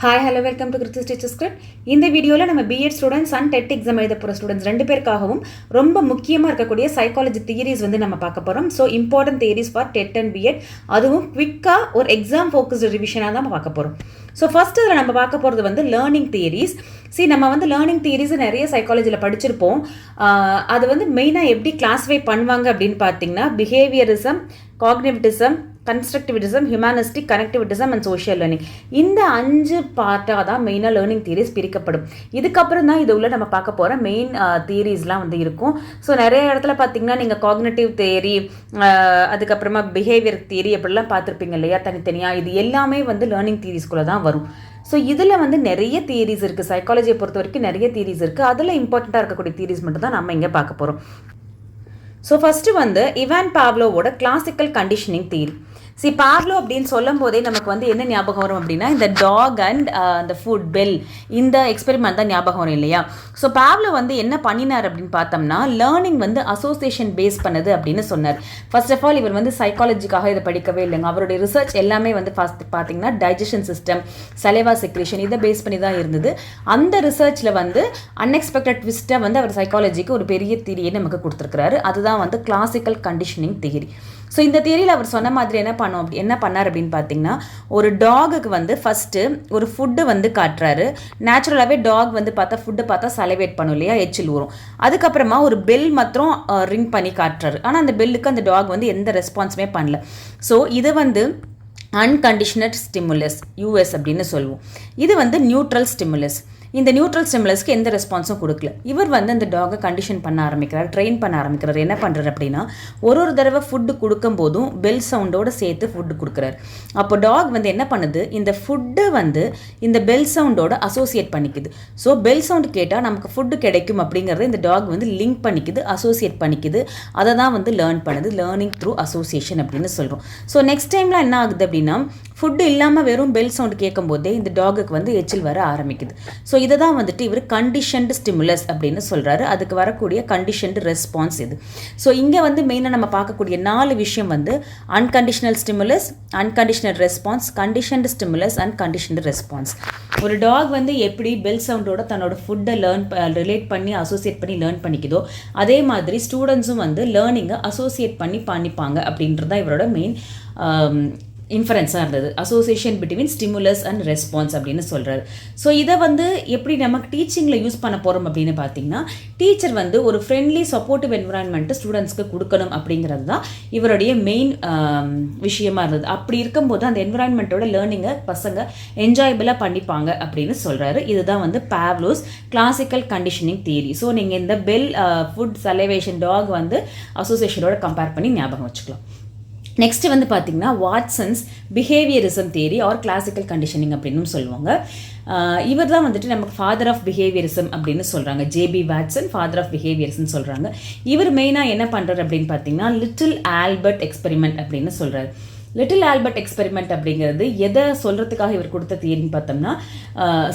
Hi, hello, welcome to Kirthi TeacherSCRIPT. இந்த வீடியோவில் நம்ம B.Ed students and TET exam எழுத போகிற ஸ்டூடெண்ட்ஸ் ரெண்டு பேருக்காகவும் ரொம்ப முக்கியமாக இருக்கக்கூடிய சைக்காலஜி தியரிஸ் வந்து நம்ம பார்க்க போகிறோம். So important theories for TET and B.Ed, அதுவும் குவிக்காக ஒரு எக்ஸாம் ஃபோக்கஸ்டு ரிவிஷனாக தான் நம்ம பார்க்க போகிறோம். ஸோ ஃபர்ஸ்ட் இதில் நம்ம பார்க்க போகிறது வந்து லேர்னிங் தியரிஸ். நம்ம வந்து லேர்னிங் தியரிஸ் நிறைய சைக்காலஜியில் படிச்சிருப்போம். அது வந்து மெயினாக எப்படி கிளாஸிஃபை பண்ணுவாங்க அப்படின்னு பார்த்தீங்கன்னா behaviourism, cognitivism, constructivism, humanistic, connectivism and social learning. இந்த 5 பார்ட்டாக தான் மெயினாக லேர்னிங் தியரிஸ் பிரிக்கப்படும். இதுக்கப்புறம் தான் இது உள்ள நம்ம பார்க்க போகிற மெயின் தியரிஸ்லாம் வந்து இருக்கும். ஸோ நிறைய இடத்துல பார்த்தீங்கன்னா நீங்கள் காக்னிட்டிவ் தியரி, அதுக்கப்புறமா பிஹேவியர் தியரி அப்படிலாம் பார்த்துருப்பீங்க இல்லையா தனித்தனியாக. இது எல்லாமே வந்து லேர்னிங் தியரிஸ்குள்ளே தான் வரும். ஸோ இதில் வந்து நிறைய தியரிஸ் இருக்குது. சைக்காலஜியை பொறுத்த வரைக்கும் நிறைய தியரிஸ் இருக்குது. அதில் இம்பார்ட்டண்ட்டாக இருக்கக்கூடிய தியரிஸ் மட்டும் தான் நம்ம இங்கே பார்க்க போகிறோம். ஸோ ஃபஸ்ட்டு வந்து இவான் பாவ்லோவோட கிளாசிக்கல் கண்டிஷனிங் தியரி. பாவ்லோ அப்படின்னு சொல்லும் போதே நமக்கு வந்து என்ன ஞாபகம் வரும் அப்படின்னா இந்த டாக் அண்ட் அந்த ஃபுட் பெல், இந்த எக்ஸ்பெரிமெண்ட் தான் ஞாபகம் வரும் இல்லையா. ஸோ பாவ்லோ வந்து என்ன பண்ணினார் அப்படின்னு பார்த்தோம்னா லேர்னிங் வந்து அசோசியேஷன் பேஸ் பண்ணது அப்படின்னு சொன்னார். ஃபர்ஸ்ட் ஆஃப் ஆல் இவர் வந்து சைக்காலஜிக்காக இதை படிக்கவே இல்லைங்க. அவருடைய ரிசர்ச் எல்லாமே வந்து ஃபர்ஸ்ட் பார்த்தீங்கன்னா டைஜஷன் சிஸ்டம், சலைவா செக்ரேஷன், இதை பேஸ் பண்ணி தான் இருந்தது. அந்த ரிசர்ச்சில் வந்து அன்எக்ஸ்பெக்டட் ட்விஸ்ட்டை வந்து அவர் சைக்காலஜிக்கு ஒரு பெரிய தியரியை நமக்கு கொடுத்துருக்கிறாரு. அதுதான் வந்து கிளாசிக்கல் கண்டிஷனிங் தியரி. ஸோ இந்த தியரியில் அவர் சொன்ன மாதிரி என்ன பண்ணார் அப்படின்னு பார்த்தீங்கன்னா, ஒரு டாகுக்கு வந்து ஃபஸ்ட்டு ஒரு ஃபுட்டு வந்து காட்டுறாரு. நேச்சுரலாகவே டாக் வந்து ஃபுட்டை பார்த்தா சலைவேட் பண்ணும் இல்லையா, எச்சில் ஊறும். அதுக்கப்புறமா ஒரு பெல் மாத்திரம் ரிங் பண்ணி காட்டுறாரு. ஆனால் அந்த பெல்லுக்கு அந்த டாக் வந்து எந்த ரெஸ்பான்ஸுமே பண்ணல. ஸோ இது வந்து அன்கண்டிஷனல் ஸ்டிமுலஸ், யூஎஸ் அப்படின்னு சொல்லுவோம். இது வந்து நியூட்ரல் ஸ்டிமுலஸ். இந்த நியூட்ரல் ஸ்டிமுலஸ்க்கு எந்த ரெஸ்பான்ஸும் கொடுக்கல. இவர் வந்து அந்த டாகை கண்டிஷன் பண்ண ஆரம்பிக்கிறார், ட்ரெயின் பண்ண ஆரம்பிக்கிறார். என்ன பண்ணுறாரு அப்படின்னா, ஒரு தடவை ஃபுட்டு கொடுக்கும் போதும் பெல் சவுண்டோடு சேர்த்து ஃபுட்டு கொடுக்குறாரு. அப்போ டாக் வந்து என்ன பண்ணுது, இந்த ஃபுட்டை வந்து இந்த பெல் சவுண்டோட அசோசியேட் பண்ணிக்குது. ஸோ பெல் சவுண்டு கேட்டால் நமக்கு ஃபுட்டு கிடைக்கும் அப்படிங்கிறத இந்த டாக் வந்து லிங்க் பண்ணிக்குது, அசோசியேட் பண்ணிக்குது. அதை தான் வந்து லேர்ன் பண்ணுது, லேர்னிங் த்ரூ அசோசியேஷன் அப்படின்னு சொல்கிறோம். ஸோ நெக்ஸ்ட் டைம்லாம் என்ன ஆகுது அப்படின்னா, ஃபுட்டு இல்லாமல் வெறும் பெல் சவுண்டு கேட்கும் போதே இந்த டாகுக்கு வந்து எச்சில் வர ஆரம்பிக்குது. ஸோ இதை தான் வந்துட்டு இவர் கண்டிஷன்டு ஸ்டிமுலஸ் அப்படின்னு சொல்கிறாரு. அதுக்கு வரக்கூடிய கண்டிஷன்டு ரெஸ்பான்ஸ் இது. ஸோ இங்கே வந்து மெயினாக நம்ம பார்க்கக்கூடிய 4 விஷயம் வந்து unconditional stimulus, unconditional response, conditioned stimulus and conditioned response. ஒரு டாக் வந்து எப்படி பெல் சவுண்டோட தன்னோட ஃபுட்டை ரிலேட் பண்ணி அசோசியேட் பண்ணி லேர்ன் பண்ணிக்குதோ, அதே மாதிரி ஸ்டூடெண்ட்ஸும் வந்து லேர்னிங்கை அசோசியேட் பண்ணிப்பாங்க அப்படின்றது தான் இவரோட மெயின் இன்ஃபரன்ஸாக இருந்தது. Association between stimulus and response அப்படின்னு சொல்கிறாரு. ஸோ இதை வந்து எப்படி நமக்கு டீச்சிங்கில் யூஸ் பண்ண போகிறோம் அப்படின்னு பார்த்தீங்கன்னா, டீச்சர் வந்து ஒரு ஃப்ரெண்ட்லி சப்போர்ட்டிவ் என்விரான்மெண்ட்டு ஸ்டூடெண்ட்ஸ்க்கு கொடுக்கணும் அப்படிங்கிறது தான் இவருடைய மெயின் விஷயமா இருந்தது. அப்படி இருக்கும்போது அந்த என்விரான்மெண்ட்டோட லேர்னிங்கை பசங்க என்ஜாயபிளாக பண்ணிப்பாங்க அப்படின்னு சொல்கிறாரு. இதுதான் வந்து பாவ்லோஸ் கிளாசிக்கல் கண்டிஷனிங் தியரி. ஸோ நீங்கள் இந்த பெல், ஃபுட், சலைவேஷன், டாக் வந்து அசோசியேஷனோட கம்பேர் பண்ணி ஞாபகம் வச்சுக்கலாம். நெக்ஸ்ட் வந்து பார்த்தீங்கன்னா வாட்சன்ஸ் behaviourism theory R classical conditioning அப்படின்னு சொல்லுவாங்க. இவர் தான் வந்துட்டு நமக்கு ஃபாதர் ஆஃப் பிஹேவியரிசம் அப்படின்னு சொல்கிறாங்க. J.B Watson father of behaviourism சொல்கிறாங்க. இவர் மெயினாக என்ன பண்ணுறாரு அப்படின்னு பார்த்தீங்கன்னா லிட்டில் ஆல்பர்ட் எக்ஸ்பெரிமெண்ட் அப்படின்னு சொல்கிறாரு. லிட்டில் ஆல்பர்ட் எக்ஸ்பெரிமெண்ட் அப்படிங்கிறது எதை சொல்கிறதுக்காக இவர் கொடுத்த தியரின்னு பார்த்தோம்னா,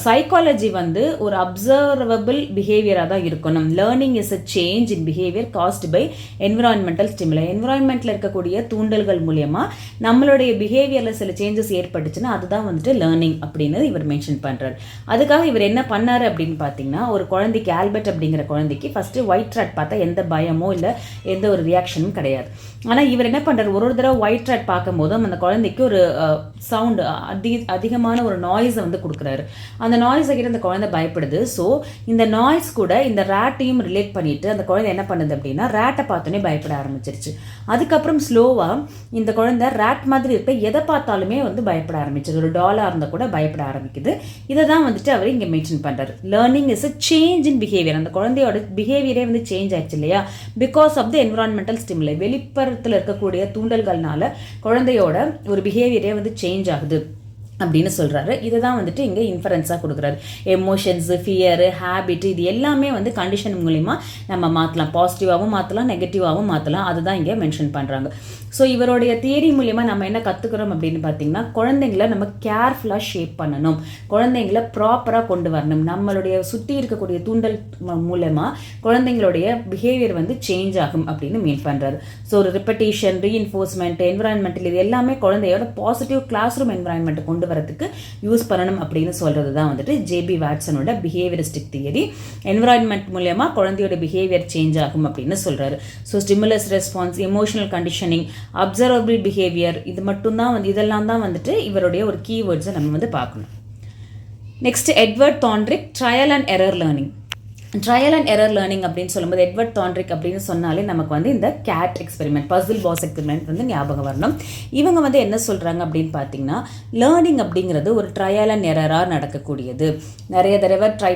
சைக்காலஜி வந்து ஒரு அப்சர்வபிள் பிஹேவியராக தான் இருக்கணும். Learning is a change in behaviour caused by environmental stimuli. என்விரான்மெண்ட்டில் இருக்கக்கூடிய தூண்டல்கள் மூலியமாக நம்மளுடைய பிஹேவியரில் சில சேஞ்சஸ் ஏற்பட்டுச்சுன்னா அதுதான் வந்துட்டு லேர்னிங் அப்படின்னு இவர் மென்ஷன் பண்ணுறாரு. அதுக்காக இவர் என்ன பண்ணார் அப்படின்னு பார்த்தீங்கன்னா, ஒரு குழந்தைக்கு, ஆல்பர்ட் அப்படிங்கிற குழந்தைக்கு ஃபஸ்ட்டு ஒயிட் ராட் பார்த்தா எந்த பயமோ இல்லை எந்த ஒரு ரியாக்ஷனும் கிடையாது. ஆனால் இவர் என்ன பண்ணுறாரு, ஒரு தடவை ஒயிட் ராட் பார்க்கும்போது அந்த குழந்தைக்கு ஒரு சவுண்டு, அதிகமான ஒரு நாய்ஸை வந்து கொடுக்குறாரு. அந்த நாய்ஸை கிட்ட அந்த குழந்தை பயப்படுது. ஸோ இந்த நாய்ஸ் கூட இந்த ரேட்டையும் ரிலேட் பண்ணிட்டு அந்த குழந்தை என்ன பண்ணுது அப்படின்னா ரேட்டை பார்த்தோன்னே பயப்பட ஆரம்பிச்சிருச்சு. அதுக்கப்புறம் ஸ்லோவாக இந்த குழந்தை ரேட் மாதிரி இருக்க எதை பார்த்தாலுமே வந்து பயப்பட ஆரம்பிச்சிருது. ஒரு டாலாக இருந்தால் கூட பயப்பட ஆரம்பிக்குது. இதை தான் வந்துட்டு அவர் இங்கே மென்ஷன் பண்ணுறாரு. Learning is a change in behaviour. அந்த குழந்தையோட பிஹேவியரே வந்து சேஞ்ச் ஆயிடுச்சு இல்லையா, because of the environmental stimuli. வெளிப்புறத்தில் இருக்கக்கூடிய தூண்டல்கள்னால குழந்தையோட ஒரு பிஹேவியரே வந்து சேஞ்ச் ஆகுது அப்படின்னு சொல்கிறாரு. இதை தான் வந்துட்டு இங்கே இன்ஃபரன்ஸாக கொடுக்குறாரு. எமோஷன்ஸு, ஃபியரு, ஹேபிட், இது எல்லாமே வந்து கண்டிஷன் மூலிமா நம்ம மாற்றலாம். பாசிட்டிவாகவும் மாற்றலாம், நெகட்டிவாகவும் மாற்றலாம். அதுதான் இங்கே மென்ஷன் பண்ணுறாங்க. ஸோ இவருடைய தியரி மூலிமா நம்ம என்ன கற்றுக்குறோம் அப்படின்னு பார்த்தீங்கன்னா, குழந்தைங்கள நம்ம கேர்ஃபுல்லாக ஷேப் பண்ணணும், குழந்தைங்கள ப்ராப்பராக கொண்டு வரணும். நம்மளுடைய சுற்றி இருக்கக்கூடிய தூண்டல் மூலமாக குழந்தைங்களுடைய பிஹேவியர் வந்து சேஞ்ச் ஆகும் அப்படின்னு மீன் பண்ணுறாரு. ஸோ ஒரு ரிப்பட்டேஷன், ரீஇன்ஃபோர்ஸ்மெண்ட், என்விரான்மெண்டல் இது எல்லாமே குழந்தையோட பாசிட்டிவ் கிளாஸ் ரூம் என்விரான்மெண்ட்டை கொண்டு வரதுக்கு யூஸ் பண்ணணும் அப்படின்னு சொல்கிறது தான் வந்துட்டு J.B வாட்சனோட பிஹேவியரிஸ்டிக் தியரி. என்விரான்மெண்ட் மூலமாக குழந்தையோட பிஹேவியர் சேஞ்ச் ஆகும் அப்படின்னு சொல்கிறாரு. So stimulus response, emotional conditioning, observable behaviour, இது மட்டும்தான் வந்து இதெல்லாம் தான் வந்துட்டு இவருடைய ஒரு கீவேர்ட்ஸை நம்ம வந்து பார்க்கணும். Next Edward Thorndike, trial and error learning. Trial and error learning அப்படின்னு சொல்லும்போது எட்வர்ட் தாண்ட்ரிக் அப்படின்னு சொன்னாலே நமக்கு வந்து இந்த cat experiment, puzzle box experiment வந்து ஞாபகம் வரணும். இவங்க வந்து என்ன சொல்கிறாங்க அப்படின்னு பார்த்தீங்கன்னா, லேர்னிங் அப்படிங்கிறது ஒரு ட்ரையல் அண்ட் எரராக நடக்கக்கூடியது. நிறைய தடவை ட்ரை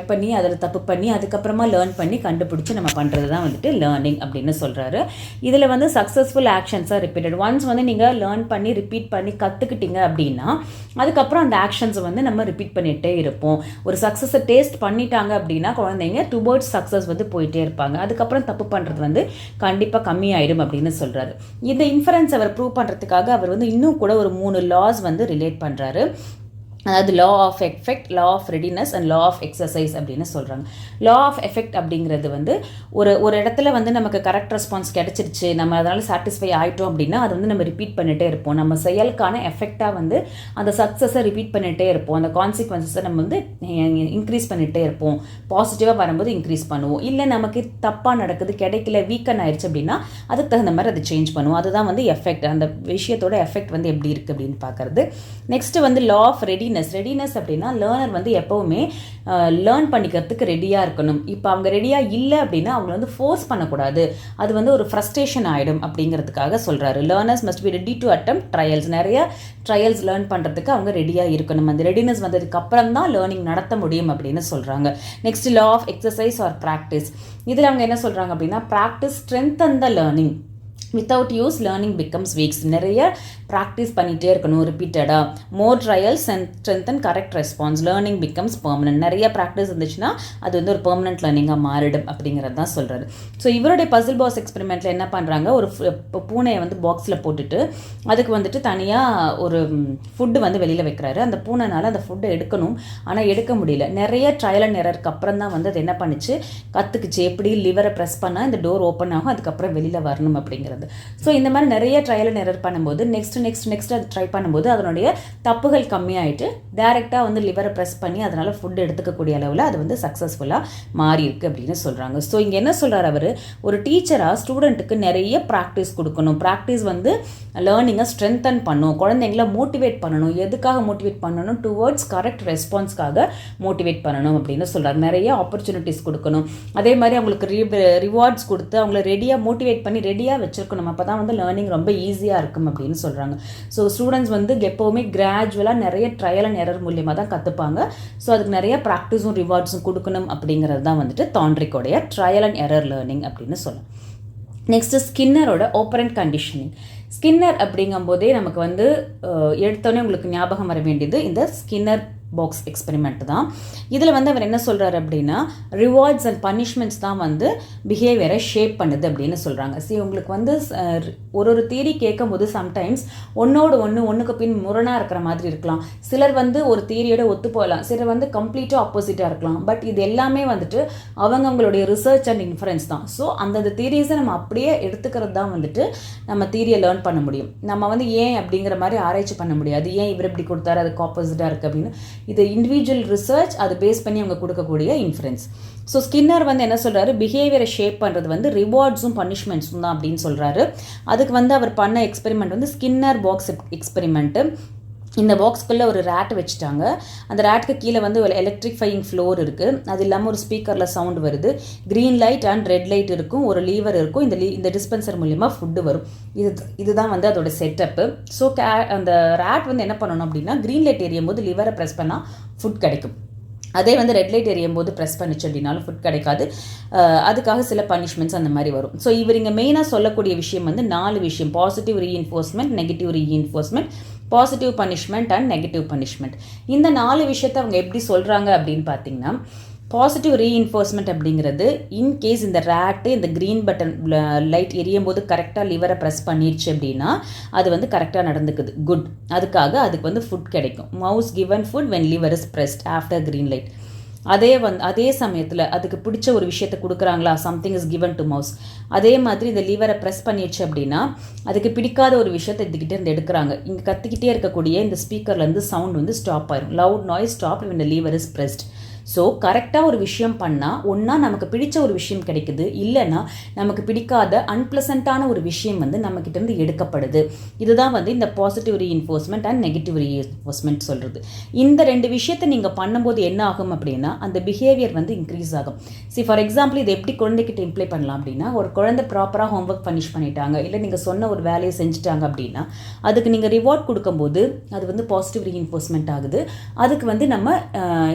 பண்ணி அதில் தப்பு பண்ணி அதுக்கப்புறமா லேர்ன் பண்ணி கண்டுபிடிச்சி நம்ம பண்ணுறது தான் வந்துட்டு லேர்னிங் அப்படின்னு சொல்கிறாரு. இதில் வந்து சக்ஸஸ்ஃபுல் ஆக்ஷன்ஸாக ரிப்பீட்டட். ஒன்ஸ் வந்து நீங்கள் லேர்ன் பண்ணி ரிப்பீட் பண்ணி கற்றுக்கிட்டீங்க அப்படின்னா அதுக்கப்புறம் அந்த ஆக்ஷன்ஸை வந்து நம்ம ரிப்பீட் பண்ணிகிட்டே இருப்போம். ஒரு சக்ஸஸை டேஸ்ட் பண்ணிட்டாங்க அப்படின்னா குழந்தைங்க டுவர்ட்ஸ் சக்ஸஸ் வந்து போயிட்டே இருப்பாங்க. அதுக்கப்புறம் தப்பு பண்ணுறது வந்து கண்டிப்பாக கம்மியாயிடும் அப்படின்னு சொல்கிறாரு. இந்த இன்ஃபரன்ஸ் அவர் ப்ரூவ் பண்ணுறதுக்காக அவர் வந்து இன்னும் கூட ஒரு 3 லாஸ் வந்து ரிலேட் பண்ணுறாரு. அதாவது law of effect, law of readiness and law of exercise அப்படின்னு சொல்கிறாங்க. லா ஆஃப் எஃபெக்ட் அப்படிங்கிறது வந்து ஒரு இடத்துல வந்து நமக்கு கரெக்ட் ரெஸ்பான்ஸ் கிடச்சிருச்சு, நம்ம அதனால் சாட்டிஸ்ஃபை ஆகிட்டோம் அப்படின்னா அது வந்து நம்ம ரிப்பீட் பண்ணிகிட்டே இருப்போம். நம்ம செயலுக்கான எஃபெக்டாக வந்து அந்த சக்ஸஸை ரிப்பீட் பண்ணிகிட்டே இருப்போம். அந்த கான்சிக்வன்சஸை நம்ம வந்து இன்க்ரீஸ் பண்ணிகிட்டே இருப்போம். பாசிட்டிவாக வரும்போது இன்க்ரீஸ் பண்ணுவோம். இல்லை நமக்கு தப்பாக நடக்குது, கிடைக்கல, வீக்கன் ஆயிடுச்சு அப்படின்னா அதுக்கு தகுந்த மாதிரி அதை சேஞ்ச் பண்ணுவோம். அதுதான் வந்து எஃபெக்ட், அந்த விஷயத்தோட எஃபெக்ட் வந்து எப்படி இருக்குது அப்படின்னு பார்க்குறது. நெக்ஸ்ட்டு வந்து லா ஆஃப் ரெடினஸ் அப்படின்னா லேர்னர் வந்து எப்போவுமே லேர்ன் பண்ணிக்கிறதுக்கு ரெடியாக இருக்கணும். இப்போ அவங்க ரெடியாக இல்லை அப்படின்னா அவங்கள வந்து ஃபோர்ஸ் பண்ணக்கூடாது, அது வந்து ஒரு ஃப்ரஸ்ட்ரேஷன் ஆகிடும் அப்படிங்கிறதுக்காக சொல்கிறாரு. Learners must be ready to attempt trials. நிறைய ட்ரையல்ஸ் லேர்ன் பண்ணுறதுக்கு அவங்க ரெடியாக இருக்கணும். அந்த ரெடினஸ் வந்ததுக்கு அப்புறம் தான் லேர்னிங் நடத்த முடியும் அப்படின்னு சொல்கிறாங்க. Next law of exercise or practice. இதில் அவங்க என்ன சொல்கிறாங்க அப்படின்னா, practice strengthen the learning, without use learning becomes weak. நிறைய ப்ராக்டிஸ் பண்ணிகிட்டே இருக்கணும் ரிப்பீட்டடாக. More trials and strengthen correct response, learning becomes permanent. நிறைய ப்ராக்டிஸ் இருந்துச்சுன்னா அது வந்து ஒரு பெர்மனன்ட் லேர்னிங்காக மாறிடும் அப்படிங்கிறது தான் சொல்கிறாரு. ஸோ இவருடைய பசில் பாக்ஸ் எக்ஸ்பெரிமெண்ட்டில் என்ன பண்ணுறாங்க, ஒரு பூனையை வந்து பாக்ஸில் போட்டுட்டு அதுக்கு வந்துட்டு தனியாக ஒரு ஃபுட்டு வந்து வெளியில் வைக்கிறாரு. அந்த பூனைனால அந்த ஃபுட்டை எடுக்கணும், ஆனால் எடுக்க முடியல. நிறைய ட்ரையல் அண்ட் எரருக்கு அப்புறம் தான் வந்து அது என்ன பண்ணிச்சு, கற்றுக்குச்சு எப்படி லிவரை ப்ரெஸ் பண்ணால் இந்த டோர் ஓப்பன் ஆகும், அதுக்கப்புறம் வெளியில் வரணும் அப்படிங்கிறது. ஸோ இந்த மாதிரி நிறைய ட்ரையல் அண்ட் எரர் பண்ணும்போது நெக்ஸ்ட் அது ட்ரை பண்ணும்போது அதனுடைய தப்புகள் கம்மியாயிட்டு டைரெக்டாக வந்து லிவரை ப்ரெஸ் பண்ணி அதனால் ஃபுட் எடுத்துக்கக்கூடிய அளவில் அது வந்து சக்ஸஸ்ஃபுல்லாக மாறி இருக்கு அப்படின்னு சொல்கிறாங்க. ஸோ இங்கே என்ன சொல்கிறார் அவர், ஒரு டீச்சராக ஸ்டூடெண்ட்டுக்கு நிறைய ப்ராக்டிஸ் கொடுக்கணும். ப்ராக்டிஸ் வந்து லேர்னிங்கை ஸ்ட்ரென்தன் பண்ணும், குழந்தைங்கள மோட்டிவேட் பண்ணணும். எதுக்காக மோட்டிவேட் பண்ணணும், டுவர்ட்ஸ் கரெக்ட் ரெஸ்பான்ஸ்க்காக மோட்டிவேட் பண்ணணும் அப்படின்னு சொல்கிறார். நிறைய ஆப்பர்ச்சுனிட்டிஸ் கொடுக்கணும். அதே மாதிரி அவங்களுக்கு ரிவார்ட்ஸ் கொடுத்து அவங்கள ரெடியாக மோட்டிவேட் பண்ணி ரெடியாக வச்சுருக்கணும். அப்போ தான் வந்து லேர்னிங் ரொம்ப ஈஸியாக இருக்கும் அப்படின்னு சொல்கிறாங்க. ஸோ ஸ்டூடெண்ட்ஸ் வந்து எப்போவுமே கிராஜுவலாக நிறைய ட்ரையல் அண்ட் எரர் மூலியமாக தான் கற்றுப்பாங்க. ஸோ அதுக்கு நிறைய ப்ராக்டிஸும் ரிவார்ட்ஸும் கொடுக்கணும் அப்படிங்கிறது தான் வந்துட்டு தாண்ட்ரிக்கோடைய ட்ரையல் அண்ட் எரர் லேர்னிங் அப்படின்னு சொல்லலாம். நெக்ஸ்ட்டு ஸ்கின்னரோட ஆப்பரண்ட் கண்டிஷனிங். ஸ்கின்னர் அப்படிங்கும்போதே நமக்கு வந்து எடுத்தோடனே உங்களுக்கு ஞாபகம் வர வேண்டியது இந்த ஸ்கின்னர் பாக்ஸ் எக்ஸ்பெரிமெண்ட் தான். இதில் வந்து அவர் என்ன சொல்கிறார் அப்படின்னா, ரிவார்ட்ஸ் அண்ட் பனிஷ்மெண்ட்ஸ் தான் வந்து பிஹேவியரை ஷேப் பண்ணுது அப்படின்னு சொல்கிறாங்க. சரி, உங்களுக்கு வந்து ஒரு தியரி கேட்கும் போது சம்டைம்ஸ் ஒன்றுக்கு பின் முரணாக இருக்கிற மாதிரி இருக்கலாம். சிலர் வந்து ஒரு தியரியோட ஒத்து போகலாம், சிலர் வந்து கம்ப்ளீட்டாக ஆப்போசிட்டாக இருக்கலாம். பட் இது எல்லாமே வந்துட்டு அவங்களுடைய ரிசர்ச் அண்ட் இன்ஃபரன்ஸ் தான். ஸோ அந்த தியரிஸை நம்ம அப்படியே எடுத்துக்கிறது தான் வந்துட்டு நம்ம தியரியை லேர்ன் பண்ண முடியும். நம்ம வந்து ஏன் அப்படிங்கிற மாதிரி ஆராய்ச்சி பண்ண முடியாது. ஏன் இவர் இப்படி கொடுத்தாரு, அதுக்கு ஆப்போசிட்டாக இருக்குது அப்படின்னு. இது இண்டிவிஜுவல் ரிசர்ச், அதை பேஸ் பண்ணி அவங்க கொடுக்கக்கூடிய இன்ஃபரன்ஸ். ஸோ ஸ்கின்னர் வந்து என்ன சொல்கிறாரு, பிஹேவியரை ஷேப் பண்ணுறது வந்து ரிவார்ட்ஸும் பனிஷ்மெண்ட்ஸும் தான் அப்படின்னு சொல்கிறாரு. அதுக்கு வந்து அவர் பண்ண எக்ஸ்பெரிமெண்ட் வந்து ஸ்கின்னர் பாக்ஸ் எக்ஸ்பெரிமெண்ட்டு. இந்த பாக்ஸ்க்குள்ளே ஒரு ரேட் வச்சுட்டாங்க. அந்த ரேட்டுக்கு கீழே வந்து ஒரு எலக்ட்ரிஃபையிங் ஃப்ளோர் இருக்குது. அது இல்லாமல் ஒரு ஸ்பீக்கரில் சவுண்ட் வருது. Green light and red light இருக்கும், ஒரு லீவர் இருக்கும். இந்த டிஸ்பென்சர் மூலிமா ஃபுட்டு வரும். இதுதான் வந்து அதோட செட்டப்பு. ஸோ அந்த ரேட் வந்து என்ன பண்ணணும் அப்படின்னா, க்ரீன் லைட் எரியும் போது லிவரை ப்ரெஸ் பண்ணால் ஃபுட் கிடைக்கும். அதே வந்து ரெட் லைட் எரியும் போது ப்ரெஸ் பண்ணிச்சு அப்படின்னாலும் ஃபுட் கிடைக்காது. அதுக்காக சில பனிஷ்மெண்ட்ஸ் அந்த மாதிரி வரும். ஸோ இவர் இங்கே மெயினாக சொல்லக்கூடிய விஷயம் வந்து 4 விஷயம்: positive reinforcement, negative reinforcement, positive punishment and negative punishment. இந்த 4 விஷயத்தை அவங்க எப்படி சொல்கிறாங்க அப்படின்னு பார்த்தீங்கன்னா, பாசிட்டிவ் ரீஇன்ஃபோர்ஸ்மெண்ட் அப்படிங்கிறது இன்கேஸ் இந்த ரேட்டு இந்த க்ரீன் பட்டன் லைட் எரியும் போது கரெக்டாக லிவரை ப்ரெஸ் பண்ணிடுச்சு அப்படின்னா அது வந்து கரெக்டாக நடந்துக்குது, குட். அதுக்காக அதுக்கு வந்து ஃபுட் கிடைக்கும். Mouse given food when liver is pressed after green light. அதே சமயத்தில் அதுக்கு பிடிச்ச ஒரு விஷயத்தை கொடுக்குறாங்களா, something is given to mouse. அதே மாதிரி இந்த லிவரை ப்ரெஸ் பண்ணிடுச்சு அப்படின்னா அதுக்கு பிடிக்காத ஒரு விஷயத்தை இதுக்கிட்டே இருந்து எடுக்கிறாங்க. இங்கே கத்திக்கிட்டே இருக்கக்கூடிய இந்த ஸ்பீக்கர்லேருந்து சவுண்ட் வந்து ஸ்டாப் ஆயிரும். Loud noise stop when the lever is pressed. So கரெக்டாக ஒரு விஷயம் பண்ணால் ஒன்றா நமக்கு பிடிச்ச ஒரு விஷயம் கிடைக்குது, இல்லைன்னா நமக்கு பிடிக்காத அன்பிளசண்ட்டான ஒரு விஷயம் வந்து நம்மக்கிட்டேருந்து எடுக்கப்படுது. இதுதான் வந்து இந்த positive reinforcement and negative reinforcement சொல்கிறது. இந்த ரெண்டு விஷயத்தை நீங்கள் பண்ணும்போது என்ன ஆகும் அப்படின்னா அந்த பிஹேவியர் வந்து இன்க்ரீஸ் ஆகும். ஃபார் எக்ஸாம்பிள் இதை எப்படி குழந்தைகிட்ட இம்ப்ளை பண்ணலாம் அப்படின்னா, ஒரு குழந்தை ப்ராப்பராக ஹோம்ஒர்க் ஃபினிஷ் பண்ணிட்டாங்க, இல்லை நீங்கள் சொன்ன ஒரு வேலையை செஞ்சுட்டாங்க அப்படின்னா அதுக்கு நீங்கள் ரிவார்ட் கொடுக்கும்போது அது வந்து பாசிட்டிவ் ரீஇன்ஃபோர்ஸ்மெண்ட் ஆகுது. அதுக்கு வந்து நம்ம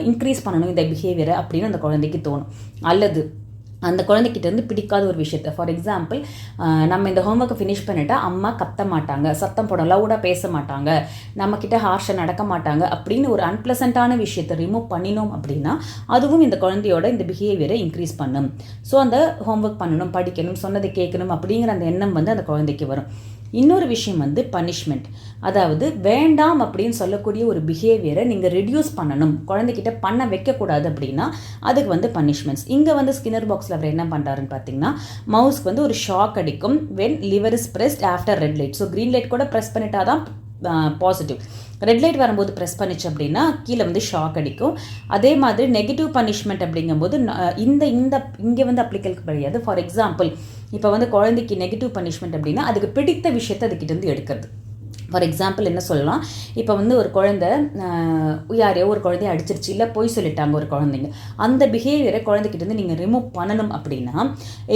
இன்க்ரீஸ் பண்ணணும் இந்த பிஹேவியரை அப்படின்னு அந்த குழந்தைக்கு தோணும். அல்லது அந்த குழந்தைகிட்டேருந்து பிடிக்காத ஒரு விஷயத்தை, ஃபார் எக்ஸாம்பிள் நம்ம இந்த ஹோம்ஒர்க்கை ஃபினிஷ் பண்ணிட்டா அம்மா கத்த மாட்டாங்க, சத்தம் போட லவுடாக பேச மாட்டாங்க, நம்மக்கிட்ட ஹார்ஷாக நடக்க மாட்டாங்க அப்படின்னு ஒரு அன்பிளசண்ட்டான விஷயத்தை ரிமூவ் பண்ணினோம் அப்படின்னா அதுவும் இந்த குழந்தையோட இந்த பிஹேவியரை இன்க்ரீஸ் பண்ணும். ஸோ அந்த ஹோம்ஒர்க் பண்ணணும், படிக்கணும், சொன்னதை கேட்கணும் அப்படிங்கிற அந்த எண்ணம் வந்து அந்த குழந்தைக்கு வரும். இன்னொரு விஷயம் வந்து பனிஷ்மெண்ட். அதாவது வேண்டாம் அப்படின்னு சொல்லக்கூடிய ஒரு பிஹேவியரை நீங்கள் ரெடியூஸ் பண்ணணும், குழந்தைகிட்ட பண்ண வைக்கக்கூடாது அப்படின்னா அதுக்கு வந்து பனிஷ்மெண்ட்ஸ். இங்கே வந்து ஸ்கின்னர் பாக்ஸில் அவர் என்ன பண்ணுறாருன்னு பார்த்தீங்கன்னா, மவுஸ்க்கு வந்து ஒரு ஷாக் அடிக்கும் when liver is pressed after red light. So green light கூட ப்ரெஸ் பண்ணிட்டா தான் பாசிட்டிவ். ரெட் லைட் வரும்போது ப்ரெஸ் பண்ணிச்சு அப்படின்னா கீழே வந்து ஷாக் அடிக்கும். அதே மாதிரி நெகட்டிவ் பனிஷ்மெண்ட் அப்படிங்கும்போது இங்கே வந்து அப்ளிகல் கிடையாது. ஃபார் எக்ஸாம்பிள் இப்போ வந்து குழந்தைக்கு நெகட்டிவ் பனிஷ்மெண்ட் அப்படின்னா அதுக்கு பிடித்த விஷயத்தை அதுக்கிட்ட இருந்து எடுக்கிறது. ஃபார் எக்ஸாம்பிள் என்ன சொல்லலாம், இப்போ வந்து ஒரு குழந்தை யாரையோ ஒரு குழந்தைய அடிச்சிருச்சு, இல்லை போய் சொல்லிட்டாங்க ஒரு குழந்தைங்க, அந்த பிஹேவியரை குழந்தைகிட்டேருந்து நீங்கள் ரிமூவ் பண்ணணும் அப்படின்னா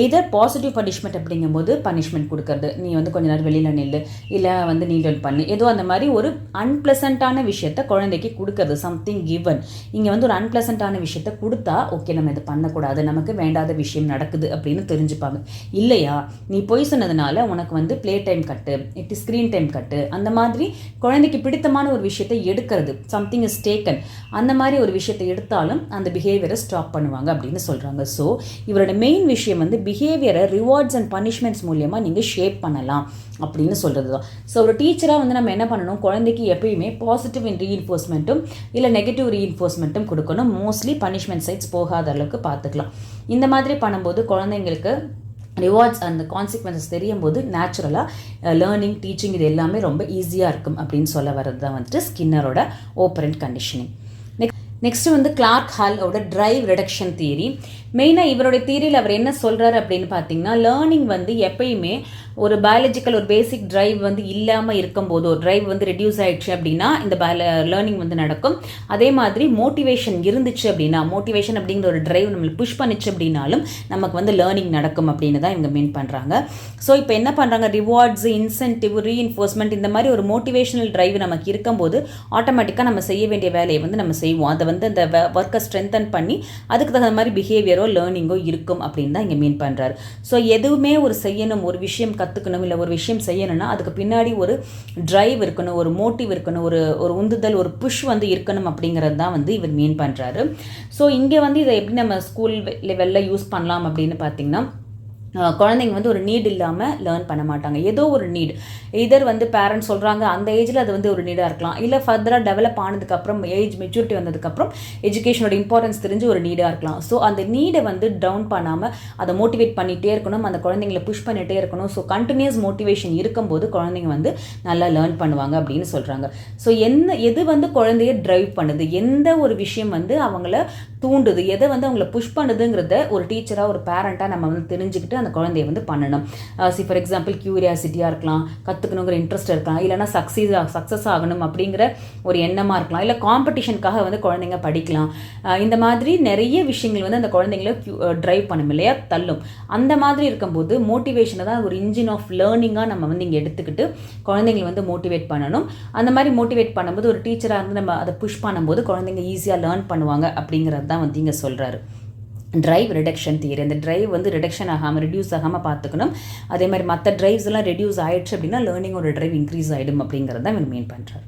எதர் பாசிட்டிவ் பனிஷ்மெண்ட் அப்படிங்கும்போது பனிஷ்மெண்ட் கொடுக்கறது, நீ வந்து கொஞ்ச நேரம் வெளியில் நில்லு, இல்லை வந்து நீல் பண்ணு, ஏதோ அந்த மாதிரி ஒரு அன்பிளசண்ட்டான விஷயத்த குழந்தைக்கு கொடுக்கறது, சம்திங் கிவன். இங்கே வந்து ஒரு அன்பிளசண்ட்டான விஷயத்த கொடுத்தா ஓகே நம்ம இதை பண்ணக்கூடாது, நமக்கு வேண்டாத விஷயம் நடக்குது அப்படின்னு தெரிஞ்சுப்பாங்க. இல்லையா நீ போய் சொன்னதுனால உனக்கு வந்து ப்ளே டைம் கட்டு, ஸ்க்ரீன் டைம் கட்டு, அந்த மாதிரி குழந்தைக்கு பிடித்தமான ஒரு விஷயத்தை எடுக்கிறது, சம்திங் இஸ் டேக்கன், அந்த மாதிரி ஒரு விஷயத்தை எடுத்தாலும் அந்த பிஹேவியரை ஸ்டாப் பண்ணுவாங்க அப்படின்னு சொல்கிறாங்க. ஸோ இவரோட மெயின் விஷயம் வந்து பிஹேவியரை ரிவார்ட்ஸ் அண்ட் பனிஷ்மெண்ட்ஸ் மூலியமாக நீங்கள் ஷேப் பண்ணலாம் அப்படின்னு சொல்கிறது தான். ஸோ ஒரு டீச்சராக வந்து நம்ம என்ன பண்ணணும், குழந்தைக்கு எப்பயுமே பாசிட்டிவ் ரீஇன்ஃபோர்ஸ்மெண்ட்டும் இல்லை நெகட்டிவ் ரீஇன்ஃபோர்ஸ்மெண்ட்டும் கொடுக்கணும். மோஸ்ட்லி பனிஷ்மெண்ட் சைட்ஸ் போகாத அளவுக்கு பார்த்துக்கலாம். இந்த மாதிரி பண்ணும்போது குழந்தைங்களுக்கு ரிவார்ட்ஸ் அந்த கான்சிக்வன்சஸ் தெரியும் போது நேச்சுரலாக லேர்னிங், டீச்சிங் இது எல்லாமே ரொம்ப ஈஸியாக இருக்கும் அப்படின்னு சொல்ல வர்றது தான் வந்துட்டு ஸ்கின்னரோட ஓப்பரண்ட் கண்டிஷனிங். நெக்ஸ்ட் வந்து கிளார்க் ஹாலோட டிரைவ் ரிடக்ஷன் தியரி. மெயினாக இவருடைய தியரியில் அவர் என்ன சொல்கிறாரு அப்படின்னு பார்த்தீங்கன்னா, லேர்னிங் வந்து எப்பயுமே ஒரு பயாலஜிக்கல் ஒரு பேசிக் டிரைவ் வந்து இல்லாமல் இருக்கும்போது, ஒரு டிரைவ் வந்து ரெடியூஸ் ஆகிடுச்சு அப்படின்னா இந்த லேர்னிங் வந்து நடக்கும். அதே மாதிரி மோட்டிவேஷன் இருந்துச்சு அப்படின்னா, மோட்டிவேஷன் அப்படிங்கிற ஒரு டிரைவ் நம்மளுக்கு புஷ் பண்ணிச்சு அப்படின்னாலும் நமக்கு வந்து லேர்னிங் நடக்கும் அப்படின்னு தான் இவங்க மீன் பண்ணுறாங்க. ஸோ இப்போ என்ன பண்ணுறாங்க, ரிவார்ட்ஸ், இன்சென்டிவ், ரீஇன்ஃபோர்ஸ்மெண்ட் இந்த மாதிரி ஒரு மோட்டிவேஷனல் டிரைவ் நமக்கு இருக்கும்போது ஆட்டோமேட்டிக்காக நம்ம செய்ய வேண்டிய வேலையை வந்து நம்ம செய்வோம். அதை வந்து அந்த ஒர்க்கை ஸ்ட்ரென்தன் பண்ணி அதுக்கு தகுந்த மாதிரி பிஹேவியரோ லேர்னிங்கோ இருக்கும் அப்படின்னு தான் இங்கே மீன் பண்ணுறாரு. ஸோ எதுவுமே ஒரு செய்யணும், ஒரு விஷயம் கற்றுக்கணும், இல்லை ஒரு விஷயம் செய்யணும்னா அதுக்கு பின்னாடி ஒரு டிரைவ் இருக்கணும், ஒரு மோட்டிவ் இருக்கணும், ஒரு உந்துதல், ஒரு புஷ் வந்து இருக்கணும் அப்படிங்கிறது தான் வந்து இவர் மீன் பண்ணுறாரு. ஸோ இங்கே வந்து இதை எப்படி நம்ம ஸ்கூல் லெவலில் யூஸ் பண்ணலாம் அப்படின்னு பார்த்தீங்கன்னா, குழந்தைங்க வந்து ஒரு நீட் இல்லாமல் லேர்ன் பண்ண மாட்டாங்க. ஏதோ ஒரு நீட், இதர் வந்து பேரண்ட்ஸ் சொல்கிறாங்க அந்த ஏஜில் அது வந்து ஒரு நீடாக இருக்கலாம், இல்லை ஃபர்தராக டெவலப் ஆனதுக்கப்புறம் ஏஜ் மெச்சூரிட்டி வந்ததுக்கப்புறம் எஜுகேஷனோட இம்பார்ட்டன்ஸ் தெரிஞ்சு ஒரு நீடாக இருக்கலாம். ஸோ அந்த நீடை வந்து டவுன் பண்ணாமல் அதை மோட்டிவேட் பண்ணிகிட்டே இருக்கணும், அந்த குழந்தைங்களை புஷ் பண்ணிகிட்டே இருக்கணும். ஸோ கண்டினியூஸ் மோட்டிவேஷன் இருக்கும்போது குழந்தைங்க வந்து நல்லா லேர்ன் பண்ணுவாங்க அப்படின்னு சொல்கிறாங்க. ஸோ எது வந்து குழந்தைய ட்ரைவ் பண்ணுது, எந்த ஒரு விஷயம் வந்து அவங்கள தூண்டுது, எதை வந்து அவங்கள புஷ் பண்ணுதுங்கிறத ஒரு டீச்சராக ஒரு பேரண்ட்டாக நம்ம வந்து தெரிஞ்சுக்கிட்டு அந்த குழந்தைய வந்து பண்ணணும். ஃபார் எக்ஸாம்பிள் கியூரியாசிட்டியாக இருக்கலாம், கற்றுக்கணுங்கிற இன்ட்ரெஸ்ட் இருக்கலாம், இல்லைனா சக்ஸஸ் ஆகணும் அப்படிங்கிற ஒரு எண்ணமாக இருக்கலாம், இல்லை காம்படிஷனுக்காக வந்து குழந்தைங்க படிக்கலாம். இந்த மாதிரி நிறைய விஷயங்கள் வந்து அந்த குழந்தைங்கள ட்ரைவ் பண்ணும் இல்லையா, தள்ளும். அந்த மாதிரி இருக்கும்போது மோட்டிவேஷனை தான் ஒரு இன்ஜின் ஆஃப் லேர்னிங்காக நம்ம வந்து இங்கே எடுத்துக்கிட்டு குழந்தைங்களை வந்து மோட்டிவேட் பண்ணணும். அந்த மாதிரி மோட்டிவேட் பண்ணும்போது ஒரு டீச்சராக இருந்து நம்ம அதை புஷ் பண்ணும்போது குழந்தைங்க ஈஸியாக லேர்ன் பண்ணுவாங்க அப்படிங்கிறது தான் வந்து இங்கே சொல்கிறாரு. Drive reduction theory. அந்த ட்ரைவ் வந்து ரிடக்ஷன் ஆகாமல், ரெடியூஸ் ஆகாமல் பார்த்துக்கணும். அதே மாதிரி மற்ற ட்ரைவ்ஸ் எல்லாம் ரெடியூஸ் ஆகிடுச்சு அப்படின்னா லேர்னிங்கோட ட்ரைவ் இன்க்ரீஸ் ஆகிடும் அப்படிங்கிறது தான் இவங்க மீன் பண்ணுறாரு.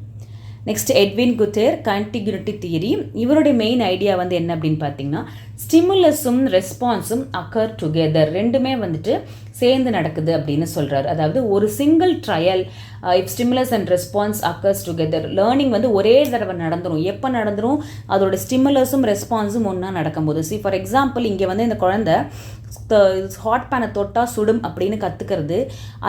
Next Edwin Guthrie contiguity theory. இவருடைய மெயின் ஐடியா வந்து என்ன அப்படின்னு பார்த்தீங்கன்னா, ஸ்டிமுலஸும் ரெஸ்பான்ஸும் அக்கர் டுகெதர், ரெண்டுமே வந்துட்டு சேர்ந்து நடக்குது அப்படின்னு சொல்கிறார். அதாவது ஒரு single trial if stimulus and response occurs together, learning வந்து ஒரே தடவை நடந்துடும். எப்போ நடந்துடும்? அதோட ஸ்டிமுலஸும் ரெஸ்பான்ஸும் ஒன்றா நடக்கும்போது. ஃபார் எக்ஸாம்பிள் இங்கே வந்து இந்த குழந்தை ஹாட் பேனை தொட்டால் சுடும் அப்படின்னு கற்றுக்கிறது,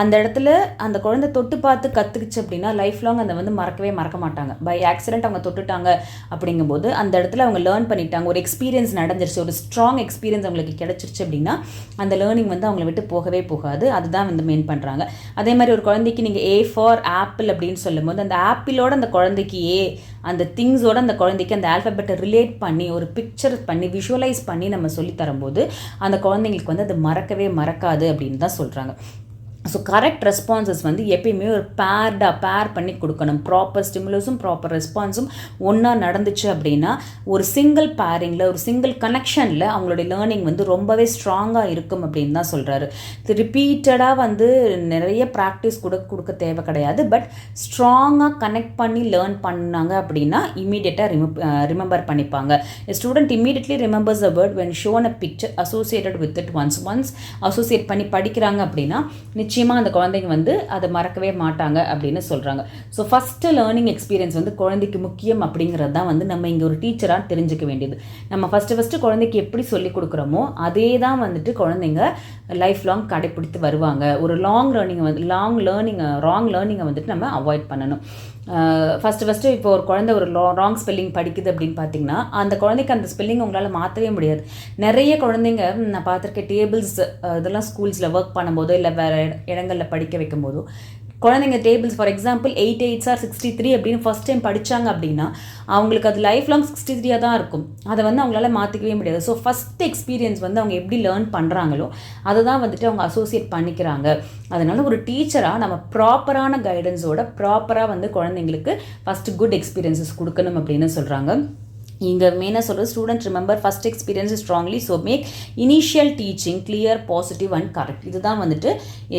அந்த இடத்துல அந்த குழந்தை தொட்டு பார்த்து கற்றுக்குச்சு அப்படின்னா லைஃப் லாங் அதை வந்து மறக்க மாட்டாங்க. பை ஆக்சிடென்ட் அவங்க தொட்டுட்டாங்க அப்படிங்கும்போது அந்த இடத்துல அவங்க லேர்ன் பண்ணிட்டாங்க, ஒரு எக்ஸ்பீரியன்ஸ் நடந்துருச்சு, ஒரு ஸ்ட்ராங் எக்ஸ்பீரியன்ஸ் அவங்களுக்கு கிடச்சிருச்சு அப்படின்னா அந்த லேர்னிங் வந்து அவங்கள விட்டு போகவே போகாது. அதுதான் வந்து மெயின் பண்ணுறாங்க. அதே மாதிரி ஒரு குழந்தைக்கு நீங்கள் ஏ ஃபார் ஆப்பிள் அப்படின்னு சொல்லும் போது அந்த ஆப்பிளோட அந்த குழந்தைக்கு அந்த திங்ஸோட அந்த குழந்தைக்கு அந்த ஆல்ஃபபெட்டை ரிலேட் பண்ணி ஒரு பிக்சர் பண்ணி விஷுவலைஸ் பண்ணி நம்ம சொல்லி தரும்போது அந்த குழந்தைங்களுக்கு வந்து அது மறக்காது அப்படின்னு தான் சொல்கிறாங்க. ஸோ கரெக்ட் ரெஸ்பான்சஸ் வந்து எப்பயுமே ஒரு பேர் பண்ணி கொடுக்கணும். ப்ராப்பர் ஸ்டிமுலஸும் ப்ராப்பர் ரெஸ்பான்ஸும் ஒன்றா நடந்துச்சு அப்படின்னா ஒரு சிங்கிள் பேரிங்கில் ஒரு சிங்கிள் கனெக்ஷனில் அவங்களுடைய லேர்னிங் வந்து ரொம்பவே ஸ்ட்ராங்காக இருக்கும் அப்படின்னு தான் சொல்கிறாரு. ரிப்பீட்டடாக வந்து நிறைய ப்ராக்டிஸ் கொடுக்க தேவை கிடையாது. பட் ஸ்ட்ராங்காக கனெக்ட் பண்ணி லேர்ன் பண்ணாங்க அப்படின்னா இம்மீடியட்டாக ரிமெம்பர் பண்ணிப்பாங்க. Student immediately remembers a word when shown a picture associated with it once associate பண்ணி படிக்கிறாங்க அப்படின்னா நிச்சயமாக அந்த குழந்தைங்க வந்து அதை மறக்கவே மாட்டாங்க அப்படின்னு சொல்கிறாங்க. ஸோ ஃபஸ்ட்டு லேர்னிங் எக்ஸ்பீரியன்ஸ் வந்து குழந்தைக்கு முக்கியம் அப்படிங்கிறது தான் வந்து நம்ம இங்கே ஒரு டீச்சராக தெரிஞ்சுக்க வேண்டியது. நம்ம ஃபஸ்ட்டு குழந்தைக்கு எப்படி சொல்லிக் கொடுக்குறோமோ அதே தான் வந்துட்டு குழந்தைங்க லைஃப் லாங் கடைப்பிடித்து வருவாங்க. ஒரு ராங் லேர்னிங்கை வந்துட்டு நம்ம அவாய்ட் பண்ணணும். ஃபஸ்ட்டு இப்போ ஒரு குழந்தை ஒரு ராங் ஸ்பெல்லிங் படிக்குது அப்படின்னு பார்த்தீங்கன்னா அந்த குழந்தைக்கு அந்த ஸ்பெல்லிங் உங்களால் மாற்றவே முடியாது. நிறைய குழந்தைங்க நான் பார்த்துருக்கேன், டேபிள்ஸ் இதெல்லாம் ஸ்கூல்ஸில் ஒர்க் பண்ணும்போதோ இல்லை வேறு இடங்களில் படிக்க வைக்கும் போதோ குழந்தைங்க tables for example 8 8s are 63 அப்படின்னு ஃபஸ்ட் டைம் படித்தாங்க அப்படின்னா அவங்களுக்கு அது லைஃப் லாங் 63 தான் இருக்கும். அதை வந்து அவங்களால மாற்றிக்கவே முடியாது. ஸோ ஃபஸ்ட் எக்ஸ்பீரியன்ஸ் வந்து அவங்க எப்படி லேர்ன் பண்ணுறாங்களோ அதை தான் வந்துட்டு அவங்க அசோசியேட் பண்ணிக்கிறாங்க. அதனால ஒரு டீச்சராக நம்ம ப்ராப்பரான கைடன்ஸோட ப்ராப்பராக வந்து குழந்தைங்களுக்கு ஃபஸ்ட்டு குட் எக்ஸ்பீரியன்ஸஸ் கொடுக்கணும் அப்படின்னு சொல்கிறாங்க. இங்கே மெயினாக சொல்கிறது student remember first experience strongly so make initial teaching clear positive and correct. இதுதான் வந்துட்டு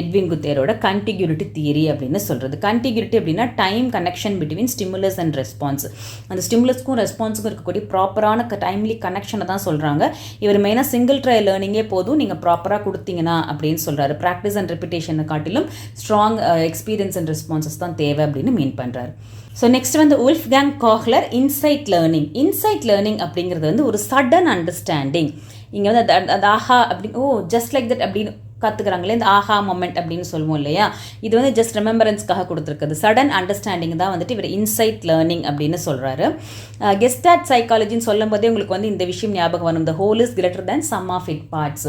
எட்வின் குத்தேரோட கண்டிகியூட்டி தியரி அப்படின்னு சொல்கிறது. கண்டிகியூட்டி அப்படின்னா time connection between stimulus and response. அந்த ஸ்டிமுலஸ்க்கும் ரெஸ்பான்ஸுக்கும் இருக்கக்கூடிய ப்ராப்பரான டைம்லி கனெக்ஷனை தான் சொல்கிறாங்க. இவர் மெயினாக சிங்கிள் ட்ரையல் லேர்னிங்கே போதும் நீங்கள் ப்ராப்பராக கொடுத்தீங்கன்னா அப்படின்னு சொல்கிறாரு. ப்ராக்டிஸ் அண்ட் ரெப்பிட்டேஷனை காட்டிலும் ஸ்ட்ராங் எக்ஸ்பீரியன்ஸ் அண்ட் ரெஸ்பான்சஸ் தான் தேவை அப்படின்னு மீன் பண்ணுறாரு. ஸோ நெக்ஸ்ட் வந்து Wolfgang Kohler இன்சைட் லேர்னிங் அப்படிங்கிறது வந்து ஒரு சடன் அண்டர்ஸ்டாண்டிங். இங்கே வந்து அது ஆஹா அப்படி ஜஸ்ட் லைக் தட் அப்படின்னு கற்றுக்குறாங்களே, இந்த ஆஹா மொமெண்ட் அப்படின்னு சொல்லுவோம் இல்லையா, இது வந்து ஜஸ்ட் ரெமெம்பரன்ஸ்க்காக கொடுத்துருக்குது. சடன் அண்டர்ஸ்டாண்டிங் தான் வந்துட்டு இவர் இன்சைட் லேர்னிங் அப்படின்னு சொல்கிறாரு. கெஸ்டாட் சைக்காலஜின்னு சொல்லும் போதே உங்களுக்கு வந்து இந்த விஷயம் ஞாபகம் வரும், the whole is greater than sum of it parts.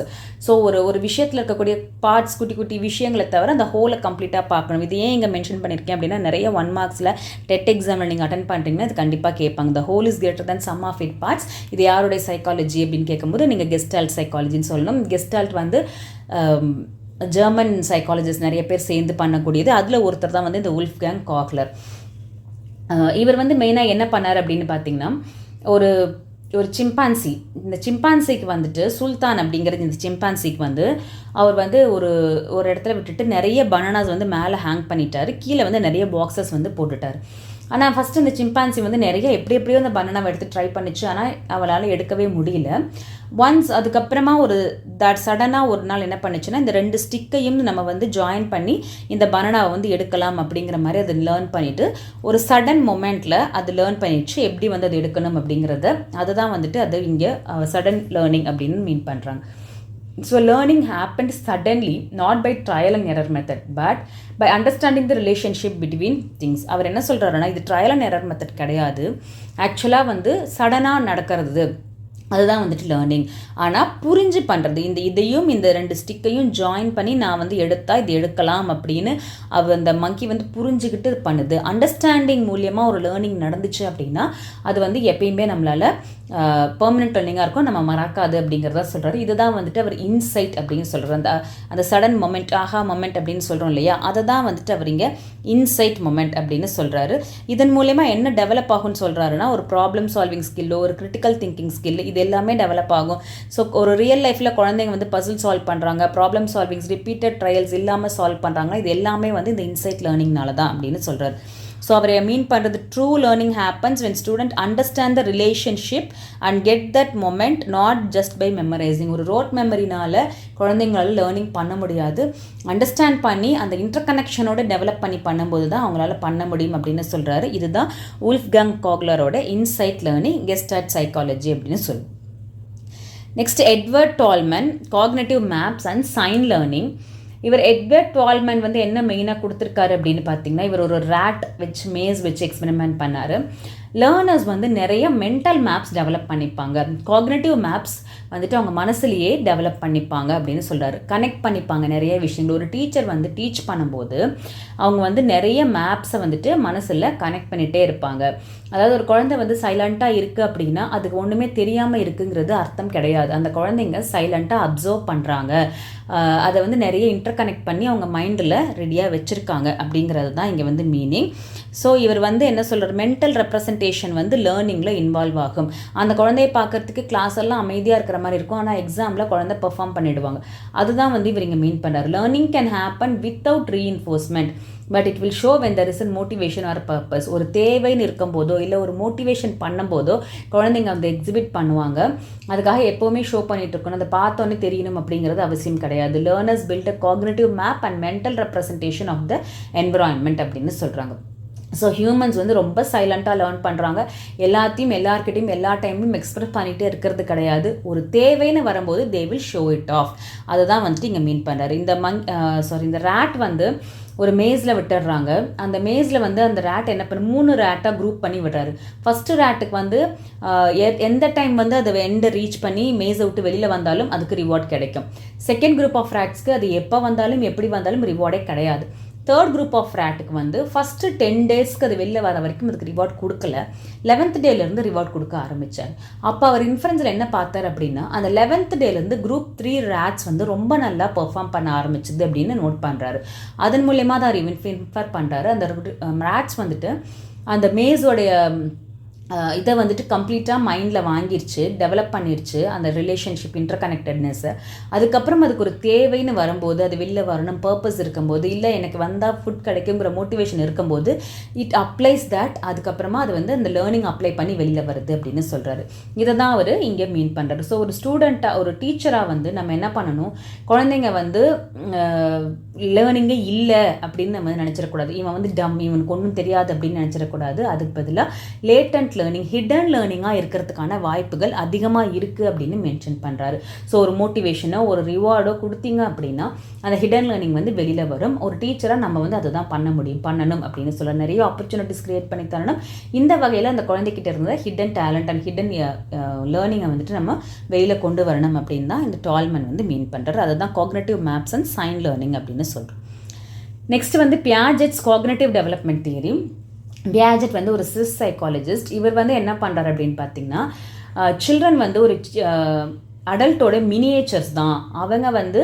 So ஒரு விஷயத்தில் இருக்கக்கூடிய பார்ட்ஸ் குட்டி விஷயங்களை தவிர அந்த ஹோலை கம்ப்ளீட்டாக பார்க்கணும். இது ஏன் இங்கே மென்ஷன் பண்ணியிருக்கேன் அப்படின்னா நிறைய 1 marksல டெட் எக்ஸாமில் நீங்கள் அட்டன் பண்ணுறீங்கன்னா இது கண்டிப்பாக கேட்பாங்க. The whole is greater than sum of it parts. இது யாருடைய சைக்காலஜி அப்படின்னு கேட்கும்போது நீங்கள் கெஸ்டால்ட் சைக்காலஜின்னு சொல்லணும். கெஸ்டால்ட் வந்து ஜெர்மன் சைக்காலஜிஸ்ட் நிறைய பேர் சேர்ந்து பண்ணக்கூடியது. அதில் ஒருத்தர் தான் வந்து இந்த Wolfgang Kohler. இவர் வந்து மெயினாக என்ன பண்ணார் அப்படின்னு பார்த்தீங்கன்னா, ஒரு சிம்பான்சி, இந்த சிம்பான்சிக்கு வந்துட்டு சுல்தான் அப்படிங்கிறது இந்த சிம்பான்சிக்கு வந்து அவர் வந்து ஒரு இடத்துல விட்டுட்டு நிறைய பனானாஸ் வந்து மேலே ஹேங் பண்ணிட்டார், கீழே வந்து நிறைய பாக்ஸஸ் வந்து போட்டுட்டார். ஆனால் ஃபஸ்ட்டு இந்த சிம்பான்சி வந்து நிறைய எப்படியோ அந்த பனானாவை எடுத்து ட்ரை பண்ணிச்சு, ஆனால் அவளால் எடுக்கவே முடியல. ஒன்ஸ் அதுக்கப்புறமா சடனாக ஒரு நாள் என்ன பண்ணுச்சுன்னா இந்த 2 ஸ்டிக்கையும் நம்ம வந்து ஜாயின் பண்ணி இந்த பனானாவை வந்து எடுக்கலாம் அப்படிங்கிற மாதிரி அதை லேர்ன் பண்ணிவிட்டு ஒரு சடன் மொமெண்ட்டில் அது லேர்ன் பண்ணிடுச்சு எப்படி வந்து அது எடுக்கணும் அப்படிங்கிறத. அதுதான் வந்துட்டு அது இங்கே சடன் லேர்னிங் அப்படின்னு மீன் பண்ணுறாங்க. So learning happened suddenly, not by trial and error method, but by understanding the relationship between things. அவர் என்ன சொல்கிறாருன்னா இது ட்ரையல் அண்ட் எரர் மெத்தட் கிடையாது, ஆக்சுவலாக வந்து சடனாக நடக்கிறது, அதுதான் வந்துட்டு லேர்னிங். ஆனால் புரிஞ்சு பண்ணுறது, இதையும் இந்த 2 ஸ்டிக்கையும் ஜாயின் பண்ணி நான் வந்து எடுத்தால் இது எடுக்கலாம் அப்படின்னு அந்த மங்கி வந்து புரிஞ்சுக்கிட்டு பண்ணுது. அண்டர்ஸ்டாண்டிங் மூலியமாக ஒரு லேர்னிங் நடந்துச்சு அப்படின்னா அது வந்து எப்பயுமே நம்மளால் பெர்மனெண்ட் லேர்னிங்காக இருக்கும், நம்ம மறக்காது அப்படிங்கிறத சொல்கிறாரு. இதுதான் வந்துட்டு அவர் இன்சைட் அப்படின்னு சொல்கிறார். அந்த சடன் மொமெண்ட், ஆஹா மொமெண்ட் அப்படின்னு சொல்கிறோம் இல்லையா, அதை தான் வந்துட்டு அவர் இங்கே இன்சைட் மொமெண்ட் அப்படின்னு சொல்கிறாரு. இதன் மூலயமா என்ன டெவலப் ஆகும்னு சொல்கிறாருன்னா ஒரு ப்ராப்ளம் சால்விங் ஸ்கில்லோ ஒரு கிரிட்டிக்கல் திங்கிங் ஸ்கில் இது எல்லாமே டெவலப் ஆகும். ஸோ ஒரு ரியல் லைஃப்பில் குழந்தைங்க வந்து பசில் சால்வ் பண்ணுறாங்க, ப்ராப்ளம் சால்விங்ஸ் ரிப்பீட்டட் ட்ரையல்ஸ் இல்லாமல் சால்வ் பண்ணுறாங்கன்னா இது எல்லாமே வந்து இந்த இன்சைட் லேர்னிங்னால தான் அப்படின்னு சொல்கிறார். ஸோ அவரை மீன் பண்ணுறது true learning happens when student understand the relationship and get that moment not just by memorizing. ஒரு ரோட் மெமரினால குழந்தைங்களால லேர்னிங் பண்ண முடியாது, அண்டர்ஸ்டாண்ட் பண்ணி அந்த இன்டர்கனெக்ஷனோட டெவலப் பண்ணி பண்ணும்போது தான் அவங்களால பண்ண முடியும் அப்படின்னு சொல்கிறாரு. இதுதான் Wolfgang Kohleரோட இன்சைட் லேர்னிங் கெஸ்டார்ட் சைக்காலஜி அப்படின்னு சொல்லுவோம். Next Edward Tolman cognitive maps and sign learning. இவர் எட்வர்ட் டால்மன் வந்து என்ன மெயினாக கொடுத்துருக்காரு அப்படின்னு பார்த்தீங்கன்னா, இவர் ஒரு ரேட் வச்சு மேஸ் வச்சு எக்ஸ்பெரிமெண்ட் பண்ணார். லேர்னர்ஸ் வந்து நிறைய மென்டல் மேப்ஸ் டெவலப் பண்ணிப்பாங்க, காக்னேட்டிவ் மேப்ஸ் வந்துட்டு அவங்க மனசுலேயே டெவலப் பண்ணிப்பாங்க அப்படின்னு சொல்கிறாரு. கனெக்ட் பண்ணிப்பாங்க நிறைய விஷயங்கள். ஒரு டீச்சர் வந்து டீச் பண்ணும்போது அவங்க வந்து நிறைய மேப்ஸை வந்துட்டு மனசில் கனெக்ட் பண்ணிகிட்டே இருப்பாங்க. அதாவது ஒரு குழந்தை வந்து சைலண்ட்டாக இருக்குது அப்படின்னா அதுக்கு ஒன்றுமே தெரியாமல் இருக்குங்கிறது அர்த்தம் கிடையாது. அந்த குழந்தைங்க சைலண்ட்டாக அப்சர்வ் பண்ணுறாங்க, அதை வந்து நிறைய இன்டர்கனெக்ட் பண்ணி அவங்க மைண்டில் ரெடியாக வச்சுருக்காங்க அப்படிங்கிறது தான் இங்கே வந்து மீனிங். ஸோ இவர் வந்து என்ன சொல்கிறார், மென்டல் ரெப்ரசன்டேஷன் வந்து லேர்னிங்கில் இன்வால்வ் ஆகும். அந்த குழந்தைய பார்க்கறதுக்கு கிளாஸ் எல்லாம் அமைதியாக இருக்கிற மாதிரி இருக்கும், ஆனால் எக்ஸாமில் குழந்தை பெர்ஃபார்ம் பண்ணிவிடுவாங்க. அதுதான் வந்து இவர் இங்கே மீன் பண்ணார். Learning can happen without reinforcement but it will show when there is an motivation R purpose. ஒரு தேவைன்னு இருக்கும்போதோ இல்லை ஒரு மோட்டிவேஷன் பண்ணும்போதோ குழந்தைங்க வந்து எக்ஸிபிட் பண்ணுவாங்க. அதுக்காக எப்போவுமே ஷோ பண்ணிட்டு இருக்கணும், அதை பார்த்தோன்னே தெரியணும் அப்படிங்கிறது அவசியம் கிடையாது. Learners build a cognitive map and mental representation of the environment அப்படின்னு சொல்கிறாங்க. ஸோ ஹியூமன்ஸ் வந்து ரொம்ப சைலண்ட்டாக லேர்ன் பண்ணுறாங்க, எல்லாத்தையும் எல்லார்கிட்டையும் எல்லா டைம்லையும் எக்ஸ்பிரஸ் பண்ணிகிட்டே இருக்கிறது கிடையாது. ஒரு தேவைன்னு வரும்போது they will show it of. அதை தான் வந்துட்டு இங்கே மீன் பண்ணுறாரு. இந்த ரேட் வந்து ஒரு மேஸில் விட்டுடுறாங்க. அந்த மேஸில் வந்து அந்த ரேட் என்ன பண்ணு 3 ரேட்டாக குரூப் பண்ணி விடுறாரு. ஃபஸ்ட்டு ரேட்டுக்கு வந்து எந்த டைம் வந்து அதை எண்டை ரீச் பண்ணி மேஸை விட்டு வெளியில் வந்தாலும் அதுக்கு ரிவார்ட் கிடைக்கும். செகண்ட் குரூப் ஆஃப் ரேட்ஸ்க்கு அது எப்போ வந்தாலும் எப்படி வந்தாலும் ரிவார்டே கிடையாது. தேர்ட் குரூப் ஆஃப் ரேட்டுக்கு வந்து ஃபஸ்ட்டு 10 டேஸ்க்கு அது வெளில வர வரைக்கும் அதுக்கு ரிவார்ட் கொடுக்கல, 11th டேலேருந்து ரிவார்ட் கொடுக்க ஆரம்பித்தார். அப்போ அவர் இன்ஃபரன்ஸில் என்ன பார்த்தார் அப்படின்னா, அந்த 11th டேலேருந்து குரூப் 3 ரேட்ஸ் வந்து ரொம்ப நல்லா பெர்ஃபார்ம் பண்ண ஆரம்பிச்சுது அப்படின்னு நோட் பண்ணுறாரு. அதன் மூலயமா தான் அவர் இன்ஃபர் பண்ணுறாரு. அந்த ரேட்ஸ் வந்துட்டு அந்த மேஸோடைய இதை வந்துட்டு கம்ப்ளீட்டாக மைண்டில் வாங்கிருச்சு, டெவலப் பண்ணிருச்சு அந்த ரிலேஷன்ஷிப் இன்டர்கனெக்டட்னஸ்ஸை. அதுக்கப்புறம் அதுக்கு ஒரு தேவைன்னு வரும்போது, அது வெளில வரணும் பர்பஸ் இருக்கும்போது, இல்லை எனக்கு வந்தால் ஃபுட் கிடைக்குங்கிற மோட்டிவேஷன் இருக்கும்போது இட் அப்ளைஸ் தட். அதுக்கப்புறமா அது வந்து அந்த லேர்னிங் அப்ளை பண்ணி வெளியில் வருது அப்படின்னு சொல்கிறாரு. இதை தான் அவர் இங்கே மீன் பண்ணுறாரு. ஸோ ஒரு ஸ்டூடெண்ட்டாக ஒரு டீச்சராக வந்து நம்ம என்ன பண்ணணும், குழந்தைங்க வந்து லேர்னிங்கே இல்லை அப்படின்னு நம்ம நினச்சிடக்கூடாது. இவன் வந்து டம், இவனுக்கு ஒன்றும் தெரியாது அப்படின்னு நினச்சிடக்கூடாது. அதுக்கு பதிலாக லேட்டன்ட் லேர்னிங், ஹிடன் லேர்னிங்காக இருக்கிறதுக்கான வாய்ப்புகள் அதிகமாக இருக்குது அப்படின்னு மென்ஷன் பண்ணுறாரு. ஸோ ஒரு மோட்டிவேஷனோ ஒரு ரிவார்டோ கொடுத்தீங்க அப்படின்னா அந்த ஹிடன் லேர்னிங் வந்து வெளியில் வரும். ஒரு டீச்சராக நம்ம வந்து அதை தான் பண்ணணும் அப்படின்னு சொல்ல நிறைய ஆப்பர்ச்சுனிட்டிஸ் கிரியேட் பண்ணி தரணும். இந்த வகையில் அந்த குழந்தைகிட்ட இருந்த ஹிடன் டேலண்ட் அண்ட் ஹிடன் லேர்னிங்கை வந்துட்டு நம்ம வெளியில் கொண்டு வரணும் அப்படின்னு தான் இந்த டால்மன் வந்து மீன் பண்ணுறாரு. அதை தான் cognitive maps and sign learning அப்படின்னு சொல்கிறோம். நெக்ஸ்ட் வந்து Piaget's cognitive development theory. Piaget வந்து ஒரு சிஸ் சைக்காலஜிஸ்ட். இவர் வந்து என்ன பண்ணுறாரு அப்படின்னு பார்த்தீங்கன்னா, சில்ட்ரன் வந்து ஒரு அடல்ட்டோட மினியேச்சர்ஸ் தான், அவங்க வந்து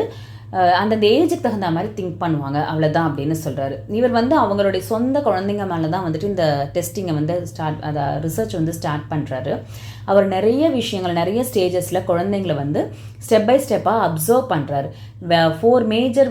அந்தந்த ஏஜுக்கு தகுந்த மாதிரி திங்க் பண்ணுவாங்க, அவ்வளோதான் அப்படின்னு சொல்கிறாரு. இவர் வந்து அவங்களுடைய சொந்த குழந்தைங்க மேலே தான் வந்துட்டு இந்த டெஸ்டிங்கை வந்து ரிசர்ச் வந்து ஸ்டார்ட் பண்ணுறாரு. அவர் நிறைய விஷயங்கள் நிறைய ஸ்டேஜஸில் குழந்தைங்களை வந்து ஸ்டெப் பை ஸ்டெப்பாக அப்சர்வ் பண்ணுறாரு. 4 மேஜர்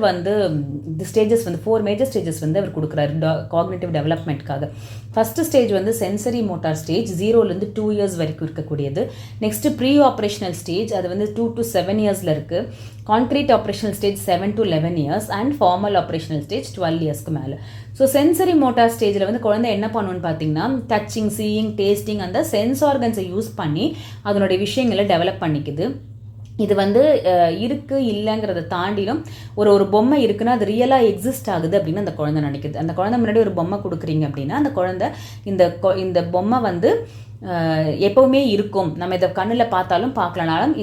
ஸ்டேஜஸ் வந்து அவர் கொடுக்குறாரு காக்னேட்டிவ் டெவலப்மெண்ட்காக. ஃபஸ்ட்டு ஸ்டேஜ் வந்து சென்சரி மோட்டார் ஸ்டேஜ், 0லேருந்து 2 இயர்ஸ் வரைக்கும் இருக்கக்கூடியது. நெக்ஸ்ட்டு ப்ரீ ஆப்ரேஷனல் ஸ்டேஜ், அது வந்து 2 to 7 இயர்ஸில் இருக்குது. Concrete operational stage 7 to 11 years and formal operational stage 12 இயர்ஸ்க்கு மேலே. ஸோ சென்சரி மோட்டார் ஸ்டேஜில் வந்து குழந்தை என்ன பண்ணுன்னு பார்த்தீங்கன்னா, டச்சிங், சீயிங், டேஸ்டிங் அந்த சென்ஸ் ஆர்கன்ஸை யூஸ் பண்ணி அதனுடைய விஷயங்களை டெவலப் பண்ணிக்குது. இது வந்து இருக்குது இல்லைங்கிறத தாண்டிலும் ஒரு பொம்மை இருக்குன்னா அது ரியலாக எக்ஸிஸ்ட் ஆகுது அப்படின்னு அந்த குழந்தை நினைக்குது. அந்த குழந்தை முன்னாடி ஒரு பொம்மை கொடுக்குறீங்க அப்படின்னா அந்த குழந்தை இந்த பொம்மை வந்து எப்போவுமே இருக்கும், நம்ம இதை கண்ணில் பார்த்தாலும் பார்க்கலனாலும்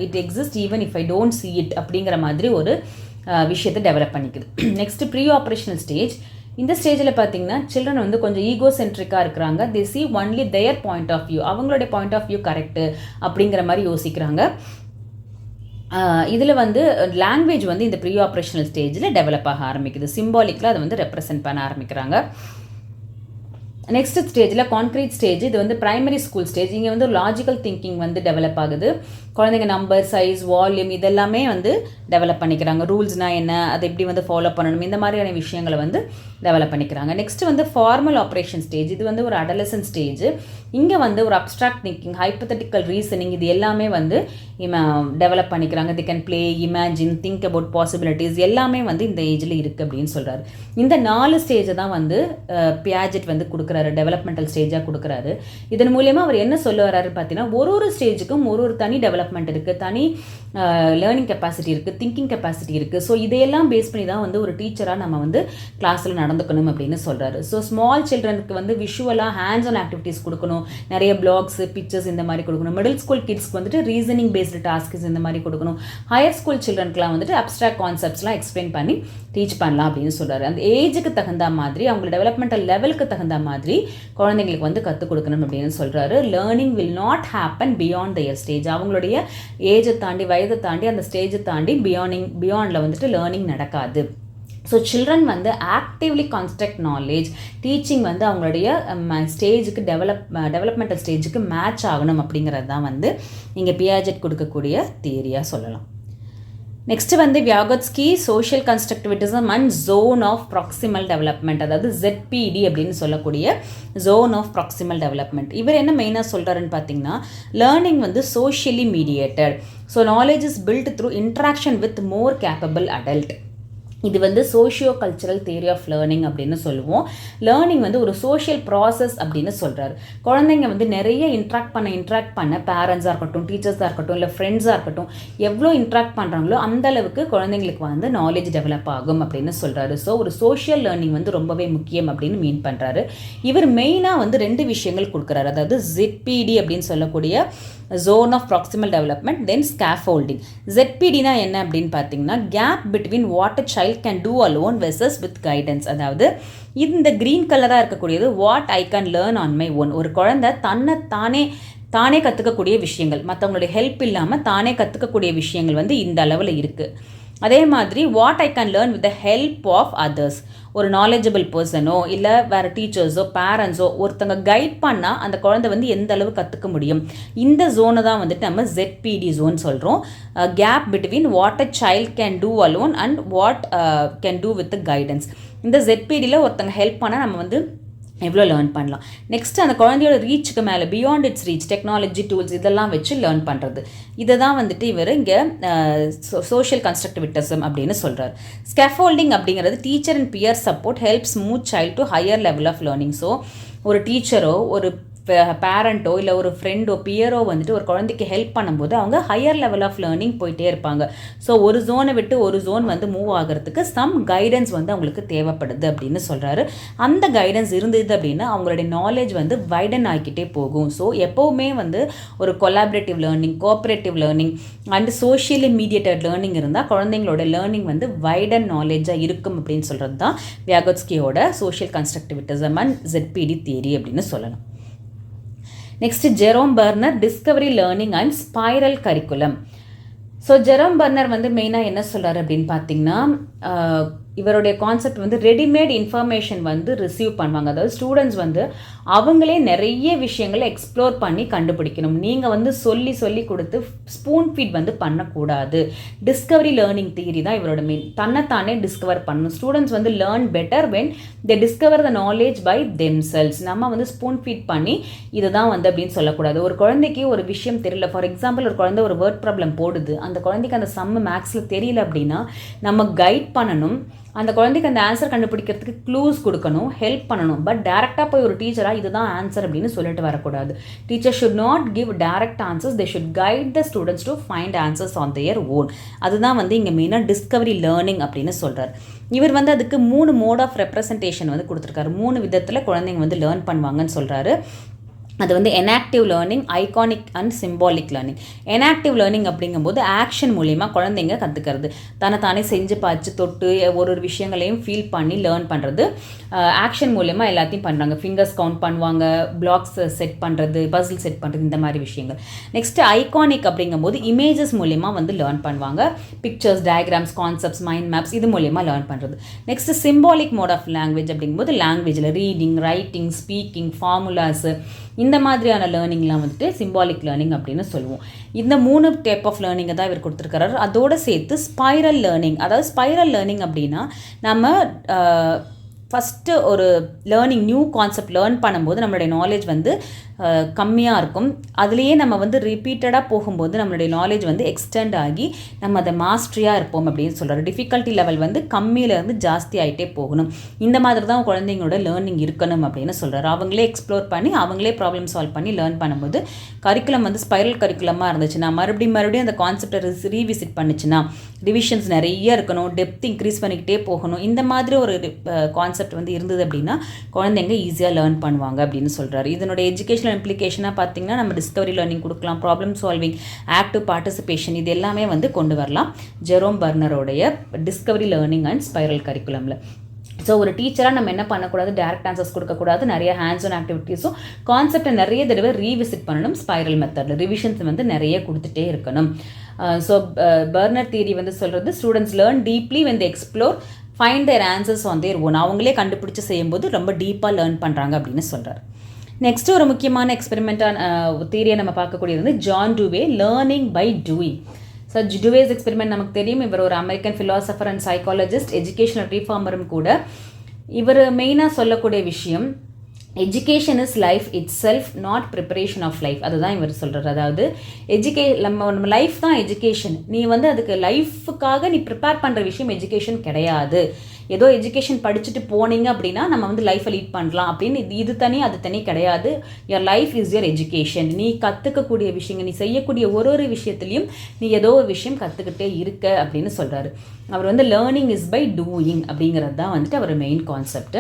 it exist even if I don't see it அப்படிங்கிற மாதிரி ஒரு விஷயத்தை டெவலப் பண்ணிக்குது. Next pre operational stage. இந்த ஸ்டேஜில் பார்த்தீங்கன்னா சில்ட்ரன் வந்து கொஞ்சம் ஈகோ சென்ட்ரிக்காக இருக்கிறாங்க. They see only their point of view, அவங்களுடைய பாயிண்ட் ஆஃப் வியூ கரெக்டு அப்படிங்கிற மாதிரி யோசிக்கிறாங்க. இதில் வந்து லாங்குவேஜ் வந்து இந்த ப்ரீ ஆப்ரேஷனல் ஸ்டேஜில் டெவலப் ஆக ஆரம்பிக்குது. சிம்பாலிக்கில் அதை வந்து ரெப்ரசென்ட் பண்ண ஆரம்பிக்கிறாங்க. நெக்ஸ்ட் ஸ்டேஜில் கான்க்ரீட் ஸ்டேஜ், இது வந்து பிரைமரி ஸ்கூல் ஸ்டேஜ். இங்கே வந்து லாஜிக்கல் திங்கிங் வந்து டெவலப் ஆகுது. குழந்தைங்க நம்பர், சைஸ், வால்யூம் இதெல்லாமே வந்து டெவலப் பண்ணிக்கிறாங்க. ரூல்ஸ்னால் என்ன, அதை எப்படி வந்து ஃபாலோ பண்ணணும், இந்த மாதிரியான விஷயங்களை வந்து டெவலப் பண்ணிக்கிறாங்க. நெக்ஸ்ட் வந்து ஃபார்மல் ஆப்ரேஷன் ஸ்டேஜ். இது வந்து ஒரு அடலசன்ட் ஸ்டேஜ். இங்கே வந்து ஒரு அப்ட்ராக்ட் திங்கிங், ஹைப்போதெட்டிக்கல் ரீசனிங் இது எல்லாமே வந்து டெவலப் பண்ணிக்கிறாங்க. They can play, imagine, think about possibilities எல்லாமே வந்து இந்த ஏஜில் இருக்குது அப்படின்னு சொல்கிறாரு. இந்த 4 ஸ்டேஜை தான் வந்து பியாஜெட் வந்து கொடுக்குறாரு, டெவலப்மெண்டல் ஸ்டேஜாக கொடுக்குறாரு. இதன் மூலயமா அவர் என்ன சொல்ல வர்றாரு பார்த்தீங்கன்னா, ஒரு ஸ்டேஜுக்கும் ஒரு தனி டெவலப்மெண்ட் இருக்குது, தனி லேர்னிங் கெப்பாசிட்டி இருக்குது, திங்கிங் கெப்பாசிட்டி இருக்குது. ஸோ இதையெல்லாம் பேஸ் பண்ணி தான் வந்து ஒரு டீச்சராக நம்ம வந்து கிளாஸில் நடந்துக்கணும் அப்படின்னு சொல்கிறாரு. ஸோ ஸ்மால் சில்ட்ரனுக்கு வந்து விஷுவலாக ஹேண்ட்ஸ் ஆன் ஆக்டிவிட்டீஸ் கொடுக்கணும், நிறைய பிளாக்ஸ், பிக்சர்ஸ் இந்த மாதிரி கொடுக்கணும். மிடில் ஸ்கூல் கிட்ஸ்க்கு வந்துட்டு ரீசனிங் பேஸ்டு டாஸ்க்ஸ் இந்த மாதிரி கொடுக்கணும். ஹையர் ஸ்கூல் சில்ட்ரனுக்குலாம் வந்துட்டு அப்ட்ராக்ட் கான்செப்ட்ஸ்லாம் எக்ஸ்பிளைன் பண்ணி டீச் பண்ணலாம் அப்படின்னு சொல்கிறாரு. அந்த ஏஜுக்கு தகுந்த மாதிரி, அவங்க டெவலப்மெண்டல் லெவலுக்கு தகுந்த மாதிரி குழந்தைங்களுக்கு வந்து கற்றுக் கொடுக்கணும் அப்படின்னு சொல்கிறாரு. Learning will not happen beyond their stage. அவங்களுடைய ஏஜை தாண்டி, வயதை தாண்டி, அந்த ஸ்டேஜை தாண்டி பியாண்டில் வந்துட்டு லேர்னிங் நடக்காது. ஸோ சில்ட்ரன் வந்து ஆக்டிவ்லி கன்ஸ்ட்ரக்ட் நாலேஜ், டீச்சிங் வந்து அவங்களுடைய ஸ்டேஜுக்கு டெவலப்மெண்டல் ஸ்டேஜுக்கு மேட்ச் ஆகணும் அப்படிங்கிறது தான் வந்து இங்கே பியாஜெட் கொடுக்கக்கூடிய தியரியாக சொல்லலாம். நெக்ஸ்ட் வந்து Vygotsky social constructivism and zone of proximal development, அதாவது ZPD அப்படின்னு சொல்லக்கூடிய ஜோன் ஆஃப் ப்ராக்சிமல் டெவலப்மெண்ட். இவர் என்ன மெயினாக சொல்கிறாருன்னு பார்த்தீங்கன்னா, லேர்னிங் வந்து socially mediated. So knowledge is built through interaction with more capable adult. இது வந்து socio cultural theory of learning அப்படின்னு சொல்லுவோம். லேர்னிங் வந்து ஒரு சோஷியல் ப்ராசஸ் அப்படின்னு சொல்கிறாரு. குழந்தைங்க வந்து நிறைய இன்ட்ராக்ட் பண்ண பேரண்ட்ஸாக இருக்கட்டும், டீச்சர்ஸாக இருக்கட்டும், இல்லை ஃப்ரெண்ட்ஸாக இருக்கட்டும், எவ்வளோ இன்ட்ராக்ட் பண்ணுறாங்களோ அந்த அளவுக்கு குழந்தைங்களுக்கு வந்து நாலேஜ் டெவலப் ஆகும் அப்படின்னு சொல்கிறாரு. ஸோ ஒரு சோஷியல் லேர்னிங் வந்து ரொம்பவே முக்கியம் அப்படின்னு மீன் பண்ணுறாரு. இவர் மெயினாக வந்து 2 விஷயங்கள் கொடுக்குறாரு. அதாவது ZPD அப்படின்னு சொல்லக்கூடிய zone of proximal development, then scaffolding. ZPDனா என்ன அப்படின்னு பார்த்தீங்கன்னா, gap between what a child can do alone versus with guidance. அதாவது இந்த கிரீன் கலராக இருக்கக்கூடியது what I can learn on my own. ஒரு குழந்தை தானே கற்றுக்கக்கூடிய விஷயங்கள், மற்றவங்களுடைய ஹெல்ப் இல்லாமல் தானே கற்றுக்கக்கூடிய விஷயங்கள் வந்து இந்த அளவில் இருக்குது. அதே மாதிரி what I can learn with the help of others. ஒரு நாலேஜபிள் பர்சனோ இல்லை வேறு டீச்சர்ஸோ பேரண்ட்ஸோ ஒருத்தங்க கைட் பண்ணால் அந்த குழந்தை வந்து எந்த அளவு கற்றுக்க முடியும். இந்த ஜோனை தான் வந்துட்டு நம்ம ZPD ஜோன் சொல்கிறோம். Gap between what a child can do alone and what can do with guidance. இந்த ZPDயில் ஒருத்தங்க ஹெல்ப் பண்ணால் நம்ம வந்து எவ்வளோ லேர்ன் பண்ணலாம். நெக்ஸ்ட் அந்த குழந்தையோட ரீச்சுக்கு மேலே, beyond it's reach, technology tools இதெல்லாம் வச்சு லேர்ன் பண்ணுறது. இதை தான் வந்துட்டு இவர் இங்கே சோஷியல் கன்ஸ்ட்ரக்டிவிட்டிசம் அப்படின்னு சொல்கிறார். ஸ்கேஃபோல்டிங் அப்படிங்கிறது teacher and peer support helps move child to higher level of learning. So ஒரு டீச்சரோ, ஒரு பேரண்ட்டோ, இல்லை ஒரு ஃப்ரெண்டோ, பியரோ வந்துட்டு ஒரு குழந்தைக்கு ஹெல்ப் பண்ணும்போது அவங்க ஹையர் லெவல் ஆஃப் லேர்னிங் போயிட்டே இருப்பாங்க. ஸோ ஒரு ஜோனை விட்டு ஒரு ஜோன் வந்து மூவ் ஆகிறதுக்கு சம் கைடன்ஸ் வந்து அவங்களுக்கு தேவைப்படுது அப்படின்னு சொல்கிறாரு. அந்த கைடன்ஸ் இருந்தது அப்படின்னா அவங்களுடைய நாலேஜ் வந்து வைடன் ஆகிக்கிட்டே போகும். ஸோ எப்போவுமே வந்து ஒரு collaborative learning, cooperative learning and socially mediated learning இருந்தால் குழந்தைங்களோட லேர்னிங் வந்து வைடன் நாலேஜாக இருக்கும் அப்படின்னு சொல்கிறது தான் வியாகோட்ஸ்கியோட social constructivism and ZPD theory அப்படின்னு சொல்லலாம். Next Jerome burner Discovery learning and spiral curriculum. So Jerome burner வந்து மெயினாக என்ன சொல்கிறார் அப்படின்னு பார்த்தீங்கன்னா, இவருடைய கான்செப்ட் வந்து ரெடிமேட் இன்ஃபர்மேஷன் வந்து ரிசீவ் பண்ணுவாங்க. அதாவது ஸ்டூடெண்ட்ஸ் வந்து அவங்களே நிறைய விஷயங்களை எக்ஸ்ப்ளோர் பண்ணி கண்டுபிடிக்கணும். நீங்கள் வந்து சொல்லி கொடுத்து ஸ்பூன் ஃபீட் வந்து பண்ணக்கூடாது. டிஸ்கவரி லேர்னிங் தியரி தான் இவரோட மெயின். தன்னைத்தானே டிஸ்கவர் பண்ணணும். ஸ்டூடெண்ட்ஸ் வந்து learn better when they discover the knowledge by themselves. நம்ம வந்து ஸ்பூன் ஃபீட் பண்ணி இதை தான் வந்து அப்படின்னு சொல்லக்கூடாது. ஒரு குழந்தைக்கு ஒரு விஷயம் தெரியல, ஃபார் எக்ஸாம்பிள் ஒரு குழந்தை ஒரு வேர்ட் ப்ராப்ளம் போடுது, அந்த குழந்தைக்கு அந்த சம்மு மேக்ஸில் தெரியல அப்படின்னா நம்ம கைட் பண்ணணும். அந்த குழந்தைக்கு அந்த ஆன்சர் கண்டுபிடிக்கிறதுக்கு க்ளூஸ் கொடுக்கணும், ஹெல்ப் பண்ணணும். பட் டேரெக்டாக போய் ஒரு டீச்சராக இதுதான் ஆன்சர் அப்படின்னு சொல்லிட்டு வரக்கூடாது. Teacher should not give direct answers, they should guide the students to find answers on their own. அதுதான் வந்து இங்கே மெயினாக டிஸ்கவரி லேர்னிங் அப்படின்னு சொல்கிறார். இவர் வந்து அதுக்கு 3 மோட் ஆஃப் ரெப்ரசன்டேஷன் வந்து கொடுத்துருக்காரு. 3 விதத்தில் குழந்தைங்க வந்து லேர்ன் பண்ணுவாங்கன்னு சொல்கிறாரு. அது வந்து enactive learning, iconic and symbolic learning. Enactive learning அப்படிங்கும்போது ஆக்ஷன் மூலிமா குழந்தைங்க கற்றுக்கிறது, தானே செஞ்சு பார்த்து தொட்டு ஒரு விஷயங்களையும் ஃபீல் பண்ணி லேர்ன் பண்ணுறது. ஆக்ஷன் மூலிமா எல்லாத்தையும் பண்ணுறாங்க. ஃபிங்கர்ஸ் கவுண்ட் பண்ணுவாங்க, பிளாக்ஸ் செட் பண்ணுறது, பசில் செட் பண்ணுறது, இந்த மாதிரி விஷயங்கள். நெக்ஸ்ட்டு ஐகானிக் அப்படிங்கும்போது இமேஜஸ் மூலிமா வந்து லேர்ன் பண்ணுவாங்க. Pictures, diagrams, concepts, mind maps இது மூலிமா லேர்ன் பண்ணுறது. Next symbolic mode of language அப்படிங்கும்போது லாங்குவேஜில் ரீடிங், ரைட்டிங், ஸ்பீக்கிங், ஃபார்முலாஸு இந்த மாதிரியான லேர்னிங்லாம் வந்துட்டு சிம்பாலிக் லேர்னிங் அப்படின்னு சொல்லுவோம். இந்த 3 டைப் ஆஃப் லேர்னிங்கை தான் இவர் கொடுத்துருக்கிறாரு. அதோடு சேர்த்து ஸ்பைரல் லேர்னிங், அதாவது ஸ்பைரல் லேர்னிங் அப்படின்னா நம்ம ஃபஸ்ட்டு ஒரு லேர்னிங் நியூ கான்செப்ட் லேர்ன் பண்ணும்போது நம்மளுடைய நாலேஜ் வந்து கம்மியாக இருக்கும். அதுலேயே நம்ம வந்து ரிப்பீட்டடாக போகும்போது நம்மளுடைய நாலேஜ் வந்து எக்ஸ்டெண்ட் ஆகி நம்ம அதை மாஸ்ட்ரியாக இருப்போம் அப்படின்னு சொல்கிறாரு. டிஃபிகல்ட்டி லெவல் வந்து கம்மியிலேருந்து ஜாஸ்தி ஆகிட்டே போகணும். இந்த மாதிரி தான் குழந்தைங்களோட லேர்னிங் இருக்கணும் அப்படின்னு சொல்கிறாரு. அவங்களே எக்ஸ்ப்ளோர் பண்ணி அவங்களே ப்ராப்ளம் சால்வ் பண்ணி லேர்ன் பண்ணும்போது கரிக்குலம் வந்து ஸ்பைரல் கரிக்குலமாக இருந்துச்சுன்னா, மறுபடியும் அந்த கான்செப்டை ரீவிசிட் பண்ணிச்சுன்னா, ரிவிஷன்ஸ் நிறைய இருக்கணும், டெப்த் இன்க்ரீஸ் பண்ணிக்கிட்டே போகணும். இந்த மாதிரி ஒரு கான்செப்ட் வந்து இருந்தது அப்படின்னா குழந்தைங்க ஈஸியாக லேர்ன் பண்ணுவாங்க அப்படின்னு சொல்கிறாரு. இதனுடைய எஜுகேஷனல் இம்ப்ளிகேஷனாக பார்த்தீங்கன்னா நம்ம டிஸ்கவரி லேர்னிங் கொடுக்கலாம், ப்ராப்ளம் சால்விங், ஆக்டிவ் பார்ட்டிசிபேஷன், இது எல்லாமே வந்து கொண்டு வரலாம் ஜெரோம் பர்னரோடைய டிஸ்கவரி லேர்னிங் அண்ட் ஸ்பைரல் கரிக்குலமில். ஸோ ஒரு டீச்சராக நம்ம என்ன பண்ணக்கூடாது, டைரக்ட் ஆன்சர்ஸ் கொடுக்கக்கூடாது, நிறைய ஹேண்ட்ஸ் ஆன் ஆக்டிவிட்டீஸும் கான்செப்டை நிறைய தடவை ரீவிசிட் பண்ணணும். ஸ்பைரல் மெத்தடில் ரிவிஷன்ஸ் வந்து நிறைய கொடுத்துட்டே இருக்கணும். ஸோ பர்னர் தியரி வந்து சொல்கிறது, students learn deeply when they explore, find their answers on their own. அவங்களே கண்டுபிடிச்சி செய்யும்போது ரொம்ப டீப்பாக லேர்ன் பண்ணுறாங்க அப்படின்னு சொல்கிறார். நெக்ஸ்ட் ஒரு முக்கியமான எக்ஸ்பெரிமெண்ட்டான தியரியை நம்ம பார்க்கக்கூடியது வந்து John Dewey, learning by doing. So Dewey's experiment நமக்கு தெரியும். இவர் ஒரு American philosopher and psychologist, educational ரீஃபார்மரும் கூட. இவர் மெயினாக சொல்லக்கூடிய விஷயம், education is life itself, not preparation of life. அதுதான் இவர் சொல்கிறார். அதாவது நம்ம லைஃப் தான் எஜுகேஷன். நீ வந்து அதுக்கு லைஃபுக்காக நீ ப்ரிப்பேர் பண்ணுற விஷயம் எஜுகேஷன் கிடையாது. ஏதோ எஜுகேஷன் படிச்சுட்டு போனீங்க அப்படின்னா நம்ம வந்து லைஃப்பை லீட் பண்ணலாம் அப்படின்னு இது தனி அது தனி கிடையாது. Your life is your education. நீ கற்றுக்கக்கூடிய விஷயங்கள், நீ செய்யக்கூடிய ஒரு விஷயத்துலையும் நீ ஏதோ ஒரு விஷயம் கற்றுக்கிட்டே இருக்க அப்படின்னு சொல்கிறாரு. அவர் வந்து லேர்னிங் இஸ் பை டூயிங் அப்படிங்கிறது தான் வந்துட்டு அவர் மெயின் கான்செப்ட்.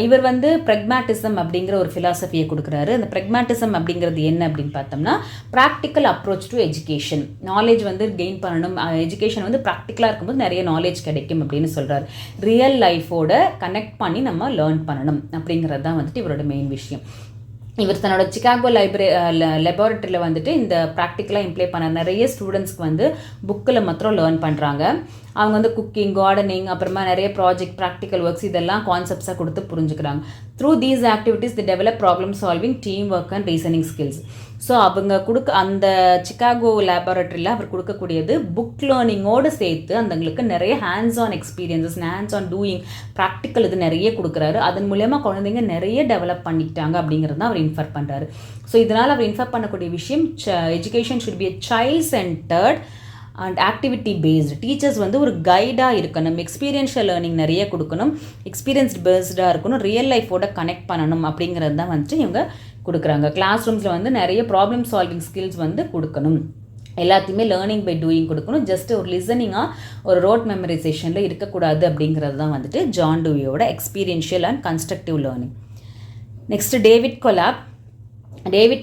இவர் வந்து ப்ரெக்மேட்டிசம் அப்படிங்கிற ஒரு ஃபிலாசபியை கொடுக்குறாரு. அந்த ப்ரெக்மேட்டிசம் அப்படிங்கிறது என்ன அப்படின்னு பார்த்தோம்னா, practical approach to education. Knowledge வந்து கெயின் பண்ணணும், எஜுகேஷன் வந்து ப்ராக்டிக்கலாக இருக்கும்போது நிறைய நாலேஜ் கிடைக்கும் அப்படின்னு சொல்கிறார். ரியல் லைஃபோட கனெக்ட் பண்ணி நம்ம லேர்ன் பண்ணணும் அப்படிங்கிறது தான் வந்துட்டு இவரோட மெயின் விஷயம். இவர் தன்னோட சிகாகோ லெபார்ட்டரியில் வந்துட்டு இந்த ப்ராக்டிக்கலாக இம்ப்ளை பண்ண நிறைய ஸ்டூடெண்ட்ஸ்க்கு வந்து புக்கில் மாத்திரம் லேர்ன் பண்ணுறாங்க. அவங்க வந்து குக்கிங், கார்டனிங், அப்புறமா நிறைய ப்ராஜெக்ட், ப்ராக்டிக்கல் ஒர்க்ஸ் இதெல்லாம் கான்செப்ட்ஸாக கொடுத்து புரிஞ்சுக்கிறாங்க. Through these activities the develop problem solving, team work and reasoning skills. So அவங்க அந்த சிகாகோ லேபார்ட்டரியில் அவர் கொடுக்கக்கூடியது புக் லேர்னிங்கோடு சேர்த்து அந்தங்களுக்கு நிறைய hands on experiences, hands on doing, practical இது நிறைய கொடுக்குறாரு. அதன் மூலயமா குழந்தைங்க நிறைய டெவலப் பண்ணிக்கிட்டாங்க அப்படிங்கிறது தான் அவர் இன்ஃபர் பண்ணுறாரு. ஸோ இதனால் அவர் இன்ஃபர் பண்ணக்கூடிய விஷயம், education should be child centred and activity based. Teachers வந்து ஒரு கைடாக இருக்கணும், எக்ஸ்பீரியன்ஷியல் லேர்னிங் நிறைய கொடுக்கணும், எக்ஸ்பீரியன்ஸ்ட் பேஸ்டாக இருக்கணும், ரியல் லைஃபோட கனெக்ட் பண்ணணும் அப்படிங்கிறது தான் வந்துட்டு இவங்க கொடுக்குறாங்க. கிளாஸ் ரூம்ஸில் வந்து நிறைய ப்ராப்ளம் சால்விங் ஸ்கில்ஸ் வந்து கொடுக்கணும், எல்லாத்தையுமே லேர்னிங் பை டூயிங் கொடுக்கணும். ஜஸ்ட் ஒரு லிசனிங்காக ஒரு ரோட் மெமரைசேஷனில் இருக்கக்கூடாது அப்படிங்கிறது தான் வந்துட்டு ஜான் டூவியோட experiential and constructive learning. Next David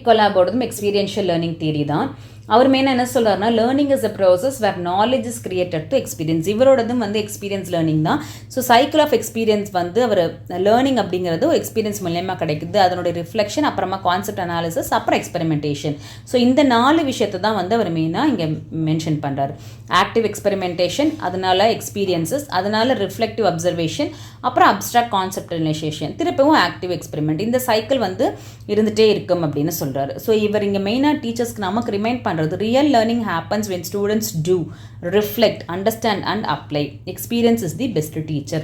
கொலாபோடதும் எக்ஸ்பீரியன்ஷியல் லேர்னிங் தியரி தான். அவர் மெயினாக என்ன சொல்கிறாருன்னா, learning is a process where knowledge is created to experience. இவரோடதும் வந்து எக்ஸ்பீரியன்ஸ் லேர்னிங் தான். ஸோ சைக்கிள் ஆஃப் எக்ஸ்பீரியன்ஸ் வந்து அவர் லேர்னிங் அப்படிங்கிறது ஒரு எக்ஸ்பீரியன்ஸ் மூலமாக கிடைக்குது. அதனுடைய ரிஃப்ளெக்ஷன், அப்புறமா கான்செப்ட் அனாலிசிஸ், அப்புறம் எக்ஸ்பெரிமெண்டேஷன். ஸோ இந்த 4 விஷயத்தை தான் வந்து அவர் மெயினாக இங்கே மென்ஷன் பண்ணுறாரு. ஆக்டிவ் எக்ஸ்பெரிமெண்டேஷன், அதனால எக்ஸ்பீரியன்ஸஸ், அதனால ரிஃப்ளெக்டிவ் அப்சர்வேஷன், அப்புறம் அப்ஸ்ட்ராக்ட் கான்செப்டலைசேஷன், திருப்பவும் ஆக்டிவ் எக்ஸ்பெரிமெண்ட். இந்த சைக்கிள் வந்து இருந்துகிட்டே இருக்கும் அப்படின்னு சொல்கிறாரு. ஸோ இவர் இங்கே மெயினாக டீச்சர்ஸ்க்கு நமக்கு ரிமைண்ட் பண்ணுறது, real learning happens when students do, reflect, understand and apply. Experience is the best teacher.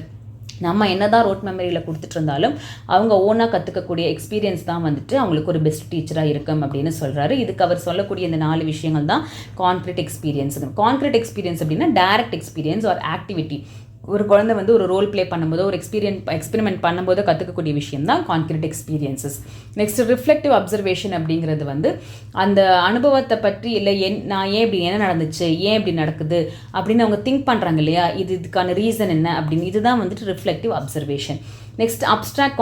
நம்ம என்னதான் ரோட் மெமரியில் கொடுத்துட்டு இருந்தாலும் அவங்க ஓனாக கற்றுக்கக்கூடிய எக்ஸ்பீரியன்ஸ் தான் வந்துட்டு அவங்களுக்கு ஒரு பெஸ்ட் டீச்சராக இருக்கும் அப்படின்னு சொல்கிறாரு. இதுக்கு அவர் சொல்லக்கூடிய இந்த 4 விஷயங்கள் தான் கான்க்ரீட் எக்ஸ்பீரியன்ஸ். கான்க்ரீட் எக்ஸ்பீரியன்ஸ் அப்படின்னா டைரக்ட் எக்ஸ்பீரியன்ஸ் ஆர் ஆக்டிவிட்டி. ஒரு குழந்தை வந்து ஒரு ரோல் ப்ளே பண்ணும்போது, ஒரு எக்ஸ்பெரிமெண்ட் பண்ணும்போது கற்றுக்கக்கூடிய விஷயம் தான் concrete experiences. Next reflective observation அப்படிங்கிறது வந்து அந்த அனுபவத்தை பற்றி, இல்லை நான் ஏன் இப்படி, என்ன நடந்துச்சு, ஏன் இப்படி நடக்குது அப்படின்னு அவங்க திங்க் பண்ணுறாங்க இல்லையா, இதுக்கான ரீசன் என்ன அப்படின்னு, இதுதான் வந்துட்டு ரிஃப்ளெக்டிவ் அப்சர்வேஷன். நெக்ஸ்ட் அப்ஸ்ட்ராக்ட்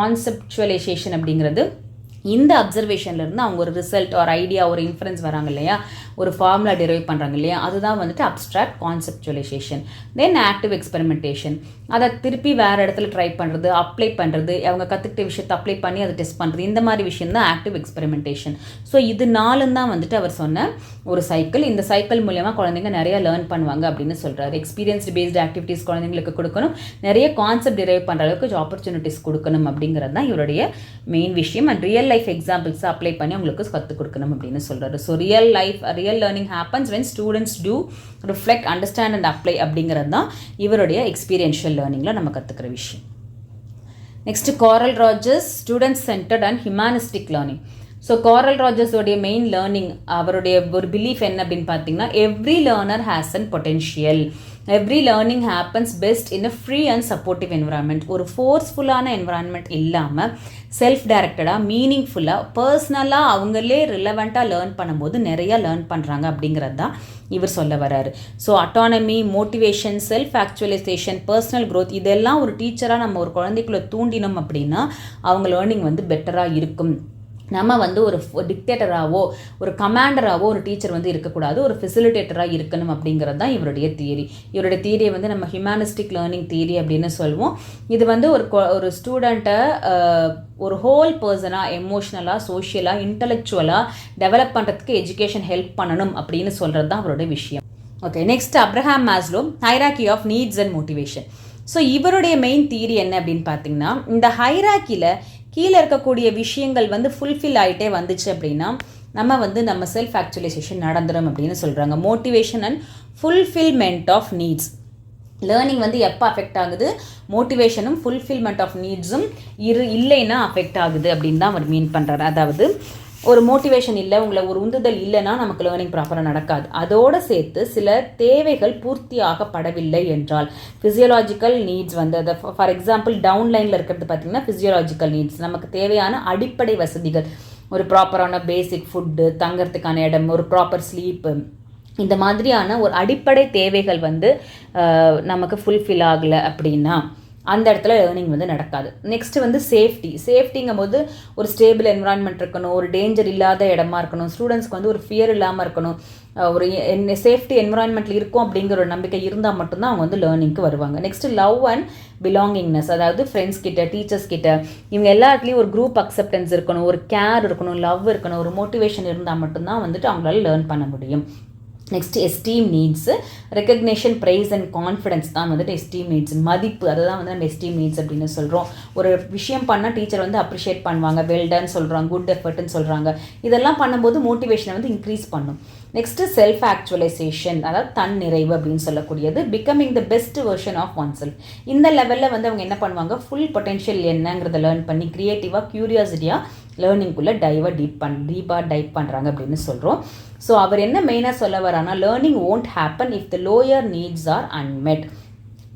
கான்செப்டுவலைசேஷன் அப்படிங்கிறது, இந்த அப்சர்வேஷன்லேருந்து அவங்க ஒரு ரிசல்ட், ஒரு ஐடியா, ஒரு இன்ஃபரன்ஸ் வராங்க இல்லையா, ஒரு ஃபார்முலா டெரைவ் பண்ணுறாங்க இல்லையா, அதுதான் வந்துட்டு அப்ஸ்ட்ராக்ட் கான்செப்டுவலைசேஷன். தென் ஆக்டிவ் எக்ஸ்பெரிமெண்டேஷன், அதை திருப்பி வேறு இடத்துல ட்ரை பண்ணுறது, அப்ளை பண்ணுறது, அவங்க கற்றுக்கிட்ட விஷயத்தை அப்ளை பண்ணி அதை டெஸ்ட் பண்ணுறது, இந்த மாதிரி விஷயம் தான் ஆக்டிவ் எக்ஸ்பெரிமெண்டேஷன். ஸோ இது 4 தான் வந்துட்டு அவர் சொன்ன ஒரு சைக்கிள். இந்த சைக்கிள் மூலமாக குழந்தைங்க நிறையா லேர்ன் பண்ணுவாங்க அப்படின்னு சொல்கிறாரு. எக்ஸ்பீரியன்ஸ் பேஸ்டு ஆக்டிவிட்டீஸ் குழந்தைங்களுக்கு கொடுக்கணும், நிறைய கான்செப்ட் டெரைவ் பண்ணுற அளவுக்கு ஆப்பர்ச்சுனிட்டிஸ் கொடுக்கணும் அப்படிங்கிறது தான் இவருடைய மெயின் விஷயம். அண்ட் ரியல் லைஃப் எக்ஸாம்பிள்ஸை அப்ளை பண்ணி உங்களுக்கு கற்றுக் கொடுக்கணும் அப்படின்னு சொல்கிறாரு. So real learning happens when students do reflect, understand and apply அப்படிங்கிறது தான் இவருடைய எக்ஸ்பீரியன்ஷியல் லேர்னிங்கில் நம்ம கற்றுக்கிற விஷயம். Next Carl Rogers student centred and humanistic learning. So Carl ராஜர்ஸோடைய மெயின் லேர்னிங், அவருடைய ஒரு பிலீஃப் என்ன அப்படின்னு பார்த்தீங்கன்னா, every learner has an potential, every learning happens best in a free and supportive environment. ஒரு ஃபோர்ஸ்ஃபுல்லான என்விரான்மெண்ட் இல்லாமல் செல்ஃப் டைரக்டடாக மீனிங்ஃபுல்லாக பர்சனலாக அவங்களே ரிலவெண்ட்டாக லேர்ன் பண்ணும்போது நிறையா லேர்ன் பண்ணுறாங்க அப்படிங்கிறது தான் இவர் சொல்ல வராரு. So autonomy, motivation, self actualisation, personal growth இதெல்லாம் ஒரு டீச்சராக நம்ம ஒரு குழந்தைக்குள்ளே தூண்டினோம் அப்படின்னா அவங்க லேர்னிங் வந்து பெட்டராக இருக்கும். நம்ம வந்து ஒரு டிக்டேட்டராகவோ ஒரு கமாண்டராகவோ ஒரு டீச்சர் வந்து இருக்கக்கூடாது, ஒரு ஃபெசிலிட்டேட்டராக இருக்கணும் அப்படிங்கிறது தான் இவருடைய தியரி. இவருடைய தியரியை வந்து நம்ம ஹியூமனிஸ்டிக் லேர்னிங் தியரி அப்படின்னு சொல்லுவோம். இது வந்து ஒரு ஸ்டூடெண்ட்டை ஒரு ஹோல் பர்சனாக எமோஷ்னலாக, சோஷியலாக, இன்டலெக்சுவலாக டெவலப் பண்ணுறதுக்கு எஜுகேஷன் ஹெல்ப் பண்ணணும் அப்படின்னு சொல்கிறது தான் அவருடைய விஷயம். Okay, next Abraham Maslow, hierarchy of needs and motivation. So இவருடைய மெயின் தியரி என்ன அப்படின்னு பார்த்தீங்கன்னா, இந்த ஹைரார்கியில் கீழே இருக்கக்கூடிய விஷயங்கள் வந்து ஃபுல்ஃபில் ஆகிட்டே வந்துச்சு அப்படின்னா நம்ம செல்ஃப் ஆக்சுவலைசேஷன் நடந்துடும் அப்படின்னு சொல்கிறாங்க. Motivation and fulfilment of needs, learning வந்து எப்போ அஃபெக்ட் ஆகுது, மோட்டிவேஷனும் ஃபுல்ஃபில்மெண்ட் ஆஃப் நீட்ஸும் இல்லைன்னா அஃபெக்ட் ஆகுது அப்படின்னு தான் அவர் மீன் பண்ணுறாரு. அதாவது ஒரு மோட்டிவேஷன் இல்லை, உங்களை ஒரு உந்துதல் இல்லைன்னா நமக்கு லேர்னிங் ப்ராப்பராக நடக்காது. அதோடு சேர்த்து சில தேவைகள் பூர்த்தியாகப்படவில்லை என்றால், ஃபிசியோலாஜிக்கல் நீட்ஸ் வந்து அதை ஃபார் எக்ஸாம்பிள் டவுன்லைனில் இருக்கிறது பார்த்திங்கன்னா ஃபிசியோலாஜிக்கல் நீட்ஸ், நமக்கு தேவையான அடிப்படை வசதிகள், ஒரு ப்ராப்பரான பேசிக் ஃபுட்டு, தங்கிறதுக்கான இடம், ஒரு ப்ராப்பர் ஸ்லீப்பு, இந்த மாதிரியான ஒரு அடிப்படை தேவைகள் வந்து நமக்கு ஃபுல்ஃபில் ஆகலை அப்படின்னா அந்த இடத்துல லேர்னிங் வந்து நடக்காது. நெக்ஸ்ட்டு வந்து சேஃப்டிங்கும் போது ஒரு ஸ்டேபிள் என்விரான்மெண்ட் இருக்கணும், ஒரு டேஞ்சர் இல்லாத இடமா இருக்கணும், ஸ்டூடெண்ட்ஸ்க்கு வந்து ஒரு ஃபியர் இல்லாமல் இருக்கணும், ஒரு சேஃப்டி என்விரான்மெண்ட்டில் இருக்கும் அப்படிங்கிற ஒரு நம்பிக்கை இருந்தால் மட்டும்தான் அவங்க வந்து லேர்னிங்க்கு வருவாங்க. நெக்ஸ்ட்டு லவ் அண்ட் பிலாங்கிங்னஸ், அதாவது ஃப்ரெண்ட்ஸ் கிட்ட, டீச்சர்ஸ் கிட்ட, இவங்க எல்லாத்துலேயும் ஒரு குரூப் அக்செப்டன்ஸ் இருக்கணும், ஒரு கேர் இருக்கணும், லவ் இருக்கணும், ஒரு மோட்டிவேஷன் இருந்தால் மட்டும்தான் வந்துட்டு அவங்களால லேர்ன் பண்ண முடியும். Next esteem needs, recognition, praise and confidence தான் வந்துட்டு எஸ்டீம் நீட்ஸ், மதிப்பு, அதை தான் வந்து நம்ம எஸ்டீம் நீட்ஸ் அப்படின்னு சொல்கிறோம். ஒரு விஷயம் பண்ணால் டீச்சர் வந்து அப்ரிஷியேட் பண்ணுவாங்க, வெல்டன் சொல்கிறாங்க, குட் எஃபர்ட்னு சொல்கிறாங்க. இதெல்லாம் பண்ணும்போது மோட்டிவேஷனை வந்து இன்க்ரீஸ் பண்ணும். நெக்ஸ்ட்டு செல்ஃப் ஆக்சுவலைசேஷன், அதாவது தன் நிறைவு அப்படின்னு சொல்லக்கூடியது, becoming the best version of oneself. இந்த லெவலில் வந்து அவங்க என்ன பண்ணுவாங்க, ஃபுல் பொட்டென்ஷியல் என்னங்கிறத லேர்ன் பண்ணி க்ரியேட்டிவாக, க்யூரியாசிட்டியாக லேர்னிங்குள்ளே டீப்பாக டைப் பண்ணுறாங்க அப்படின்னு சொல்கிறோம். ஸோ அவர் என்ன மெயினாக சொல்ல வரானா, learning won't happen if the lower needs R unmet.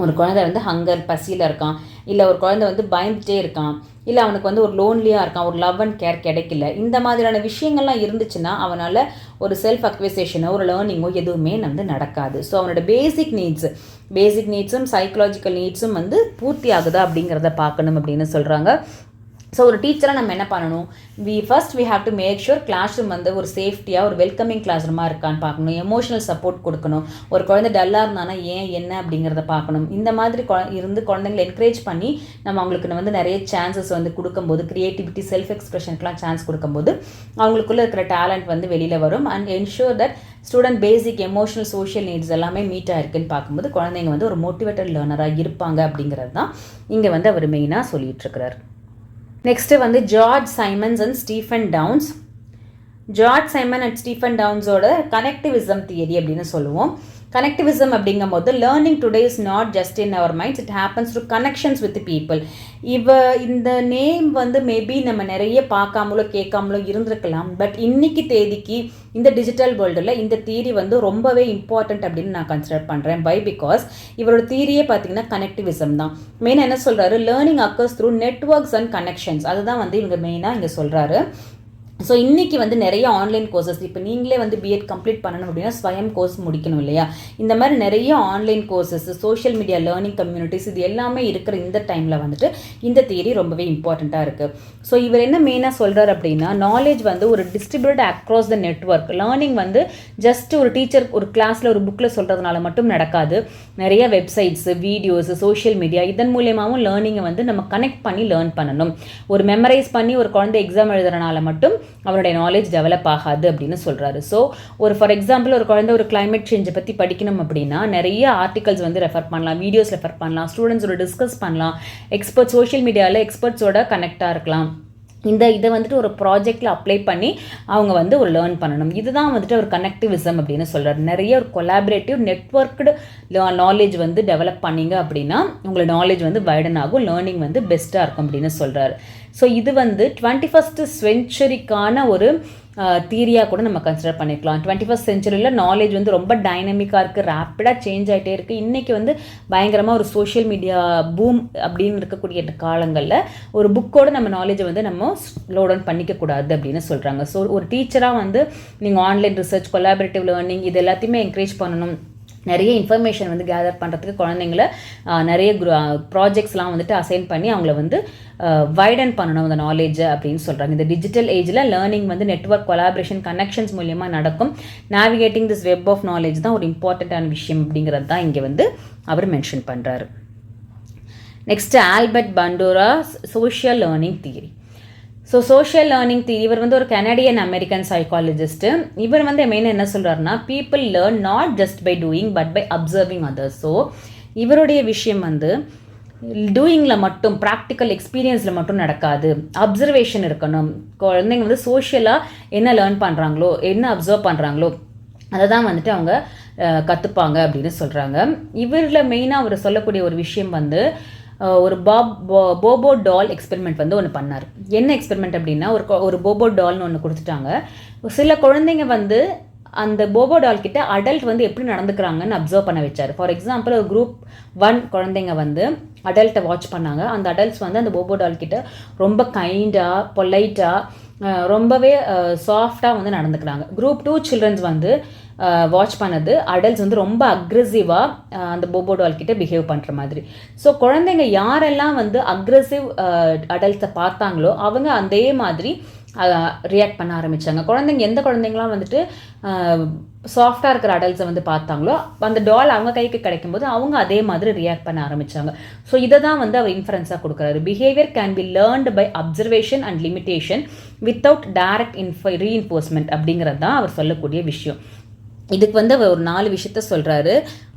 ஒரு குழந்தை வந்து ஹங்கர், பசியில் இருக்கான், இல்லை ஒரு குழந்தை வந்து பயந்துகிட்டே இருக்கான், இல்லை அவனுக்கு வந்து ஒரு லோன்லியாக இருக்கான், ஒரு லவ் அண்ட் கேர் கிடைக்கல, இந்த மாதிரியான விஷயங்கள்லாம் இருந்துச்சுன்னா அவனால் ஒரு செல்ஃப் அக்விசேஷனோ ஒரு லேர்னிங்கோ எதுவுமே வந்து நடக்காது. ஸோ அவனோட பேசிக் நீட்ஸும் சைக்கலாஜிக்கல் நீட்ஸும் வந்து பூர்த்தி ஆகுதா அப்படிங்கிறத பார்க்கணும் அப்படின்னு சொல்கிறாங்க. ஸோ ஒரு டீச்சராக நம்ம என்ன பண்ணணும், we have to make sure classroom வந்து ஒரு சேஃப்டியாக, ஒரு வெல்கமிங் கிளாஸ் ரூமாக இருக்கான்னு பார்க்கணும், எமோஷனல் சப்போர்ட் கொடுக்கணும், ஒரு குழந்தை டல்லாக இருந்தானா என்ன அப்படிங்கிறத பார்க்கணும். இந்த மாதிரி குழந்தைங்களை என்கரேஜ் பண்ணி நம்ம அவங்களுக்கு வந்து நிறைய சான்சஸ் வந்து கொடுக்கும்போது, க்ரியேட்டிவிட்டி, செல்ஃப் எக்ஸ்பிரஷனுக்குலாம் சான்ஸ் கொடுக்கும்போது அவங்களுக்குள்ளே இருக்கிற டேலண்ட் வந்து வெளியில் வரும். And ensure that student basic emotional, social needs எல்லாமே மீட் ஆகிருக்குன்னு பார்க்கும்போது குழந்தைங்க வந்து ஒரு மோட்டிவேட்டட் லேர்னராக இருப்பாங்க அப்படிங்கிறது தான் இங்கே வந்து அவர் மெயினாக சொல்லிட்டு இருக்கிறார். நெக்ஸ்ட்டு வந்து George Siemens and Stephen Downes. George Simon and Stephen டவுன்ஸோட கனெக்டிவிசம் தியரி அப்படின்னு சொல்லுவோம். கனெக்டிவிசம் அப்படிங்கும் போது learning today is not just in our minds, it happens to connections with people. இந்த நேம் வந்து மேபி நம்ம நிறைய பார்க்காமலோ கேட்காமலோ இருந்திருக்கலாம். பட் இன்னைக்கு தேதிக்கு இந்த டிஜிட்டல் வேர்ல்டில் இந்த தியரி வந்து ரொம்பவே இம்பார்ட்டன்ட் அப்படின்னு நான் கன்சிடர் பண்ணுறேன். பிகாஸ் இவரோட தியரியே பார்த்தீங்கன்னா கனெக்டிவிசம் தான். மெயினாக என்ன சொல்கிறாரு, learning occurs through networks and connections, அதுதான் வந்து இவங்க மெயினாக இங்கே சொல்கிறாரு. ஸோ இன்றைக்கி வந்து நிறைய ஆன்லைன் கோர்சஸ், இப்போ நீங்களே வந்து பிஎட் கம்ப்ளீட் பண்ணணும் அப்படின்னா ஸ்வயம் கோர்ஸ் முடிக்கணும் இல்லையா, இந்த மாதிரி நிறைய online courses, social media learning communities, இது எல்லாமே இருக்கிற இந்த டைமில் வந்துட்டு இந்த தியரி ரொம்பவே இம்பார்ட்டண்ட்டாக இருக்குது. ஸோ இவர் என்ன மெயினாக சொல்கிறார் அப்படின்னா, நாலேஜ் வந்து ஒரு distribute across the network. Learning வந்து ஜஸ்ட் ஒரு டீச்சர் ஒரு கிளாஸில் ஒரு புக்கில் சொல்கிறதுனால மட்டும் நடக்காது. நிறைய வெப்சைட்ஸ், வீடியோஸ், சோஷியல் மீடியா, இதன் மூலியமாகவும் லேர்னிங்கை வந்து நம்ம கனெக்ட் பண்ணி லேர்ன் பண்ணணும். ஒரு மெமரைஸ் பண்ணி ஒரு குழந்தை எக்ஸாம் எழுதுறதுனால மட்டும் அவருடைய நாலேஜ் டெவலப் ஆகாது அப்படின்னு சொல்கிறாரு. ஸோ ஒரு ஃபார் எக்ஸாம்பிள் ஒரு குழந்தை ஒரு கிளைமேட் சேஞ்சை பற்றி படிக்கணும் அப்படின்னா நிறைய ஆர்டிகல்ஸ் வந்து ரெஃபர் பண்ணலாம், வீடியோஸ் ரெஃபர் பண்ணலாம், ஸ்டூடெண்ட்ஸோட டிஸ்கஸ் பண்ணலாம், சோஷியல் மீடியாவில் எக்ஸ்பர்ட்ஸோட கனெக்டாக இருக்கலாம். இதை வந்துட்டு ஒரு ப்ராஜெக்டில் அப்ளை பண்ணி அவங்க வந்து ஒரு லேர்ன் பண்ணணும். இதுதான் வந்துட்டு ஒரு கனெக்டிவிசம் அப்படின்னு சொல்கிறார். நிறைய ஒரு கொலாபரேட்டிவ் நெட்வொர்க்டு நாலேஜ் வந்து டெவலப் பண்ணிங்க அப்படின்னா உங்களோட நாலேஜ் வந்து வைடன் ஆகும், லேர்னிங் வந்து பெஸ்ட்டாக இருக்கும் அப்படின்னு சொல்கிறார். ஸோ இது வந்து 21st செஞ்சுரிக்கான ஒரு தியரியாக கூட நம்ம கன்சிடர் பண்ணிக்கலாம். 21st செஞ்சுரியில் நாலேஜ் வந்து ரொம்ப டைனமிக்காக இருக்குது, ரேப்பிடாக சேஞ்ச் ஆகிட்டே இருக்குது. இன்றைக்கி வந்து பயங்கரமாக ஒரு சோஷியல் மீடியா பூம் அப்படின்னு இருக்கக்கூடிய காலங்களில் ஒரு புக்கோடு நம்ம நாலேஜை வந்து நம்ம ஸ்லோ டவுன் பண்ணிக்கக்கூடாது அப்படின்னு சொல்கிறாங்க. ஸோ ஒரு டீச்சராக வந்து நீங்கள் ஆன்லைன் ரிசர்ச், கொலாபரேட்டிவ் லேர்னிங் இது எல்லாத்தையுமே என்கரேஜ் பண்ணணும். நிறைய இன்ஃபர்மேஷன் வந்து கேதர் பண்ணுறதுக்கு குழந்தைங்கள நிறைய ப்ராஜெக்ட்ஸ்லாம் வந்துட்டு அசைன் பண்ணி அவங்கள வந்து வைடன் பண்ணணும் அந்த நாலேஜை அப்படின்னு சொல்கிறாங்க. இந்த டிஜிட்டல் ஏஜில் லேர்னிங் வந்து நெட்வொர்க், கொலாபரேஷன், கனெக்ஷன்ஸ் மூலியமாக நடக்கும். Navigating this web of knowledge தான் ஒரு இம்பார்ட்டண்ட்டான விஷயம் அப்படிங்கிறது தான் இங்கே வந்து அவர் மென்ஷன் பண்ணுறாரு. Next Albert Bandura social learning theory. So social learning theory, இவர் வந்து ஒரு கனடியன் அமெரிக்கன் சைக்காலஜிஸ்ட்டு. இவர் வந்து மெயினாக என்ன சொல்கிறாருன்னா, people learn not just by doing but by observing others. So இவருடைய விஷயம் வந்து டூயிங்கில் மட்டும், ப்ராக்டிக்கல் எக்ஸ்பீரியன்ஸில் மட்டும் நடக்காது, அப்சர்வேஷன் இருக்கணும். குழந்தைங்க வந்து சோஷியலாக என்ன லேர்ன் பண்ணுறாங்களோ, என்ன அப்சர்வ் பண்ணுறாங்களோ அதை தான் வந்துட்டு அவங்க கற்றுப்பாங்க அப்படின்னு சொல்கிறாங்க. இவரில் மெயினாக அவர் சொல்லக்கூடிய ஒரு விஷயம் வந்து ஒரு போபோ டால் எக்ஸ்பெரிமெண்ட் வந்து ஒன்று பண்ணார். என்ன எக்ஸ்பெரிமெண்ட் அப்படின்னா, ஒரு போபோ டால்னு ஒன்று கொடுத்துட்டாங்க. சில குழந்தைங்க வந்து அந்த போபோ டால் கிட்ட அடல்ட் வந்து எப்படி நடந்துக்கிறாங்கன்னு அப்சர்வ் பண்ண வச்சார். ஃபார் எக்ஸாம்பிள், ஒரு குரூப் 1 குழந்தைங்க வந்து அடல்ட்டை வாட்ச் பண்ணாங்க. அந்த அடல்ட்ஸ் வந்து அந்த போபோ டால் கிட்ட ரொம்ப கைண்டாக, பொலைட்டாக, ரொம்பவே சாஃப்டாக வந்து நடந்துக்கிறாங்க. குரூப் 2 சில்ட்ரன்ஸ் வந்து வாட்ச் பண்ணது அடல்ட்ஸ் வந்து ரொம்ப அக்ரெசிவாக அந்த போபோ டால் கிட்ட பிஹேவ் பண்ணுற மாதிரி. ஸோ குழந்தைங்க யாரெல்லாம் வந்து அக்ரெசிவ் அடல்ட்ஸை பார்த்தாங்களோ அவங்க அதே மாதிரி ரியாக்ட் பண்ண ஆரம்பித்தாங்க. குழந்தைங்க எந்த குழந்தைங்களாம் வந்துட்டு சாஃப்டாக இருக்கிற அடல்ட்ஸை வந்து பார்த்தாங்களோ அந்த டால் அவங்க கைக்கு கிடைக்கும்போது அவங்க அதே மாதிரி ரியாக்ட் பண்ண ஆரம்பித்தாங்க. ஸோ இதை தான் வந்து அவர் இன்ஃபரன்ஸாக கொடுக்குறாரு. Behaviour can be learned by observation and limitation without direct reinforcement அப்படிங்கிறது தான் அவர் சொல்லக்கூடிய விஷயம். இதுக்கு வந்து அவர் ஒரு 4 விஷயத்த சொல்கிறாரு.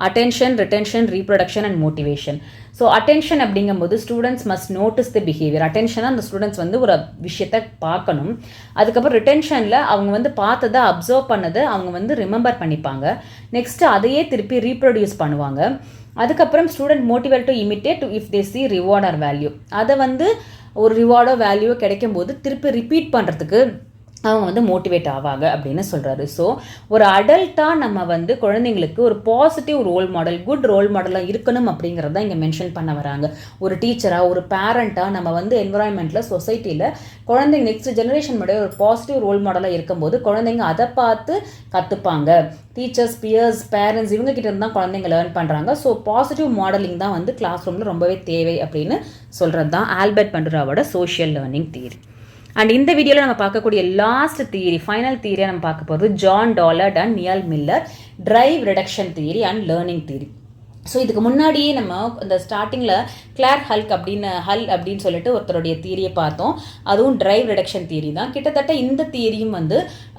Attention, retention, reproduction and motivation. So attention அப்படிங்கும்போது students must notice the behaviour. அட்டென்ஷனாக அந்த ஸ்டூடெண்ட்ஸ் வந்து ஒரு விஷயத்தை பார்க்கணும். அதுக்கப்புறம் ரிட்டென்ஷனில் அவங்க வந்து பார்த்ததை, அப்சர்வ் பண்ணதை அவங்க வந்து ரிமெம்பர் பண்ணிப்பாங்க. நெக்ஸ்ட்டு அதையே திருப்பி ரீப்ரொடியூஸ் பண்ணுவாங்க. அதுக்கப்புறம் student motivate to imitate if they see reward or value. அதை வந்து ஒரு ரிவார்டோ வேல்யூவோ கிடைக்கும் போது திருப்பி ரிப்பீட் பண்ணுறதுக்கு அவங்க வந்து மோட்டிவேட் ஆவாங்க அப்படின்னு சொல்கிறாரு. ஸோ ஒரு அடல்ட்டாக நம்ம வந்து குழந்தைங்களுக்கு ஒரு positive role model, good role மாடலாக இருக்கணும் அப்படிங்கிறத இங்கே மென்ஷன் பண்ண வராங்க. ஒரு டீச்சராக, ஒரு பேரண்ட்டாக நம்ம வந்து என்விரான்மெண்ட்டில், சொசைட்டியில் குழந்தைங்க நெக்ஸ்ட் ஜெனரேஷன் முன்னாடி ஒரு பாசிட்டிவ் ரோல் மாடலாக இருக்கும்போது குழந்தைங்க அதை பார்த்து கற்றுப்பாங்க. டீச்சர்ஸ், பியர்ஸ், பேரண்ட்ஸ் இவங்க கிட்ட இருந்து தான் குழந்தைங்க லேர்ன் பண்ணுறாங்க. ஸோ பாசிட்டிவ் மாடலிங் தான் வந்து கிளாஸ் ரூமில் ரொம்பவே தேவை அப்படின்னு சொல்கிறது தான் ஆல்பர்ட் பண்டூராவோட சோஷியல் லேர்னிங் தியரி. அண்ட் இந்த வீடியோவில் நம்ம பார்க்கக்கூடிய லாஸ்ட் தியரி, ஃபைனல் தியரியாக நம்ம பார்க்க போகிறது John Dollard and Neal Miller drive reduction theory and learning theory. So இதுக்கு முன்னாடியே நம்ம இந்த ஸ்டார்டிங்கில் கிளார் அப்படின்னு சொல்லிட்டு ஒருத்தருடைய தியரியை பார்த்தோம். அதுவும் டிரைவ் ரிடக்ஷன் தியரி தான். கிட்டத்தட்ட இந்த தியரியும் வந்து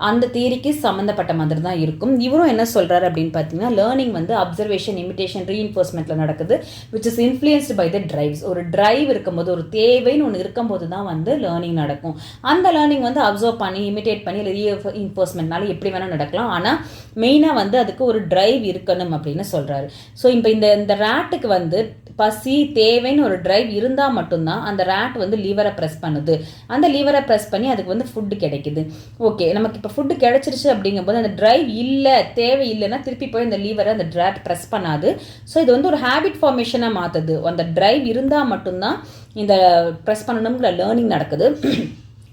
அந்த தியரிக்கு சம்மந்தப்பட்ட மாதிரி தான் இருக்கும். இவரும் என்ன சொல்கிறாரு அப்படின்னு பார்த்தீங்கன்னா, லேர்னிங் வந்து அப்சர்வேஷன், இமிட்டேஷன், ரீஇன்ஃபோர்ஸ்மெண்ட்டில் நடக்குது, which is influenced by the drives. ஒரு டிரைவ் இருக்கும்போது, ஒரு தேவைன்னு ஒன்று இருக்கும்போது தான் வந்து லேர்னிங் நடக்கும். அந்த லேர்னிங் வந்து அப்சர்வ் பண்ணி, இமிட்டேட் பண்ணி, ரீஇன்ஃபோர்ஸ்மெண்ட்னால எப்படி வேணால் நடக்கலாம். ஆனால் மெயினாக வந்து அதுக்கு ஒரு டிரைவ் இருக்கணும் அப்படின்னு சொல்கிறாரு. ஸோ இப்போ இந்த ரேட்டுக்கு வந்து பசி, தேவைன்னு ஒரு டிரைவ் இருந்தால் மட்டும்தான் அந்த ரேட் வந்து லீவரை ப்ரெஸ் பண்ணுது. அந்த லீவரை ப்ரெஸ் பண்ணி அதுக்கு வந்து ஃபுட்டு கிடைக்குது. ஓகே, நமக்கு இப்போ ஃபுட்டு கிடைச்சிருச்சு அப்படிங்கும்போது அந்த டிரைவ் இல்லை, தேவை இல்லைன்னா திருப்பி போய் அந்த லீவரை அந்த ரேட் ப்ரெஸ் பண்ணாது. ஸோ இது வந்து ஒரு ஹேபிட் ஃபார்மேஷனாக மாற்றுது. அந்த டிரைவ் இருந்தால் மட்டும்தான் இந்த ப்ரெஸ் பண்ணணுங்கிற லேர்னிங் நடக்குது.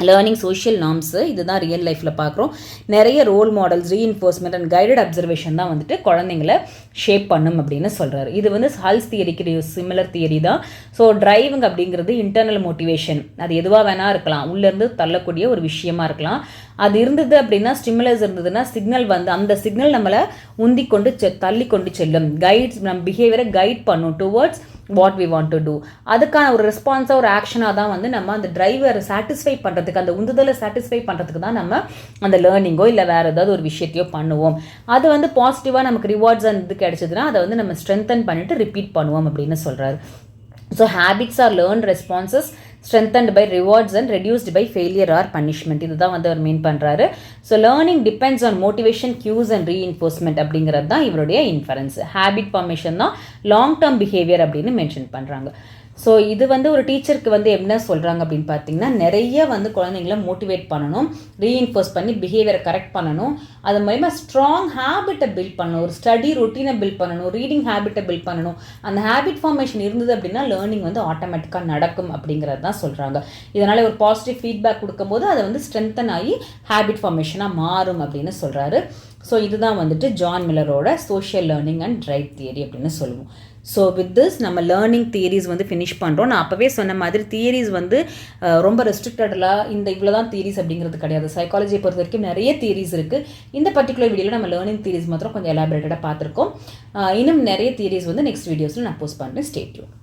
லேர்னிங் சோஷியல் நார்ம்ஸு இதுதான் ரியல் லைஃப்பில் பார்க்குறோம். நிறைய role models, reinforcement and guided observation தான் வந்துட்டு குழந்தைங்களை ஷேப் பண்ணும் அப்படின்னு சொல்கிறாரு. இது வந்து ஹல்ஸ் தியரிக்கு சிமிலர் தியரி தான். ஸோ டிரைவிங் அப்படிங்கிறது இன்டர்னல் மோட்டிவேஷன், அது எதுவாக வேணால் இருக்கலாம், உள்ளேருந்து தள்ளக்கூடிய ஒரு விஷயமா இருக்கலாம். அது இருந்தது அப்படின்னா, ஸ்டிமுலஸ் இருந்ததுன்னா சிக்னல் வந்து அந்த சிக்னல் நம்மளை உந்தி கொண்டு தள்ளி கொண்டு செல்லும். கைட்ஸ் நம்ம பிஹேவியரை கைட் பண்ணும் towards what we want to do. அதுக்கான ஒரு ரெஸ்பான்ஸாக, ஒரு ஆக்ஷனாக தான் வந்து நம்ம அந்த டிரைவரை சாட்டிஸ்ஃபை பண்ணுறதுக்கு, அந்த உந்துதலை சாட்டிஸ்ஃபை பண்ணுறதுக்கு தான் நம்ம அந்த லேர்னிங்கோ இல்லை வேறு ஏதாவது ஒரு விஷயத்தையோ பண்ணுவோம். அது வந்து பாசிட்டிவாக நமக்கு ரிவார்ட்ஸ் அந்த இது கிடைச்சதுன்னா அதை வந்து நம்ம ஸ்ட்ரென்தன் பண்ணிவிட்டு ரிப்பீட் பண்ணுவோம் அப்படின்னு சொல்கிறாரு. So habits are learn responses strengthened by rewards and reduced by failure or punishment. இதுதான் வந்து அவர் மீன் பண்ணுறாரு. So learning depends on motivation, cues and reinforcement அப்படிங்கிறது தான் இவருடைய இன்ஃபரன்ஸ். ஹேபிட் ஃபார்மேஷன் தான் லாங் டேர்ம் பிஹேவியர் அப்படின்னு மென்ஷன் பண்ணுறாங்க. ஸோ இது வந்து ஒரு டீச்சருக்கு வந்து என்ன சொல்கிறாங்க அப்படின்னு பார்த்தீங்கன்னா, நிறைய வந்து குழந்தைங்கள மோட்டிவேட் பண்ணணும், ரீஇன்ஃபோர்ஸ் பண்ணி பிஹேவியரை கரெக்ட் பண்ணணும், அது மூலமா ஸ்ட்ராங் ஹேபிட்டை பில்ட் பண்ணணும், ஒரு ஸ்டடி ரொட்டீனை பில்ட் பண்ணணும், ரீடிங் ஹேபிட்டை பில்ட் பண்ணணும். அந்த ஹேபிட் ஃபார்மேஷன் இருந்தது அப்படின்னா லேர்னிங் வந்து ஆட்டோமேட்டிக்காக நடக்கும் அப்படிங்கிறது தான் சொல்கிறாங்க. இதனால் ஒரு பாசிட்டிவ் ஃபீட்பேக் கொடுக்கும்போது அதை வந்து ஸ்ட்ரென்தன் ஆகி ஹேபிட் ஃபார்மேஷனாக மாறும் அப்படின்னு சொல்கிறாரு. ஸோ இதுதான் வந்துட்டு ஜான் மில்லரோட social learning and right theory அப்படின்னு சொல்லுவோம். ஸோ வித் திஸ் நம்ம லேர்னிங் தியரிஸ் வந்து ஃபினிஷ் பண்ணுறோம். நான் அப்போவே சொன்ன மாதிரி தியரிஸ் வந்து ரொம்ப ரெஸ்ட்ரிக்டடெலாம் இந்த இவ்வளோ தான் தியரிஸ் அப்படிங்கிறது கிடையாது. சைக்காலஜியை பொறுத்த வரைக்கும் நிறைய தியரிஸ் இருக்குது. இந்த பர்டிகுலர் வீடியோவில் நம்ம லேர்னிங் தியரிஸ் மாத்திரம் கொஞ்சம் எலாபரேட்டடாக பார்த்துருக்கோம். இன்னும் நிறைய தியரிஸ் வந்து நெக்ஸ்ட் வீடியோஸில் நான் போஸ்ட் பண்ணுறேன். Stay tune.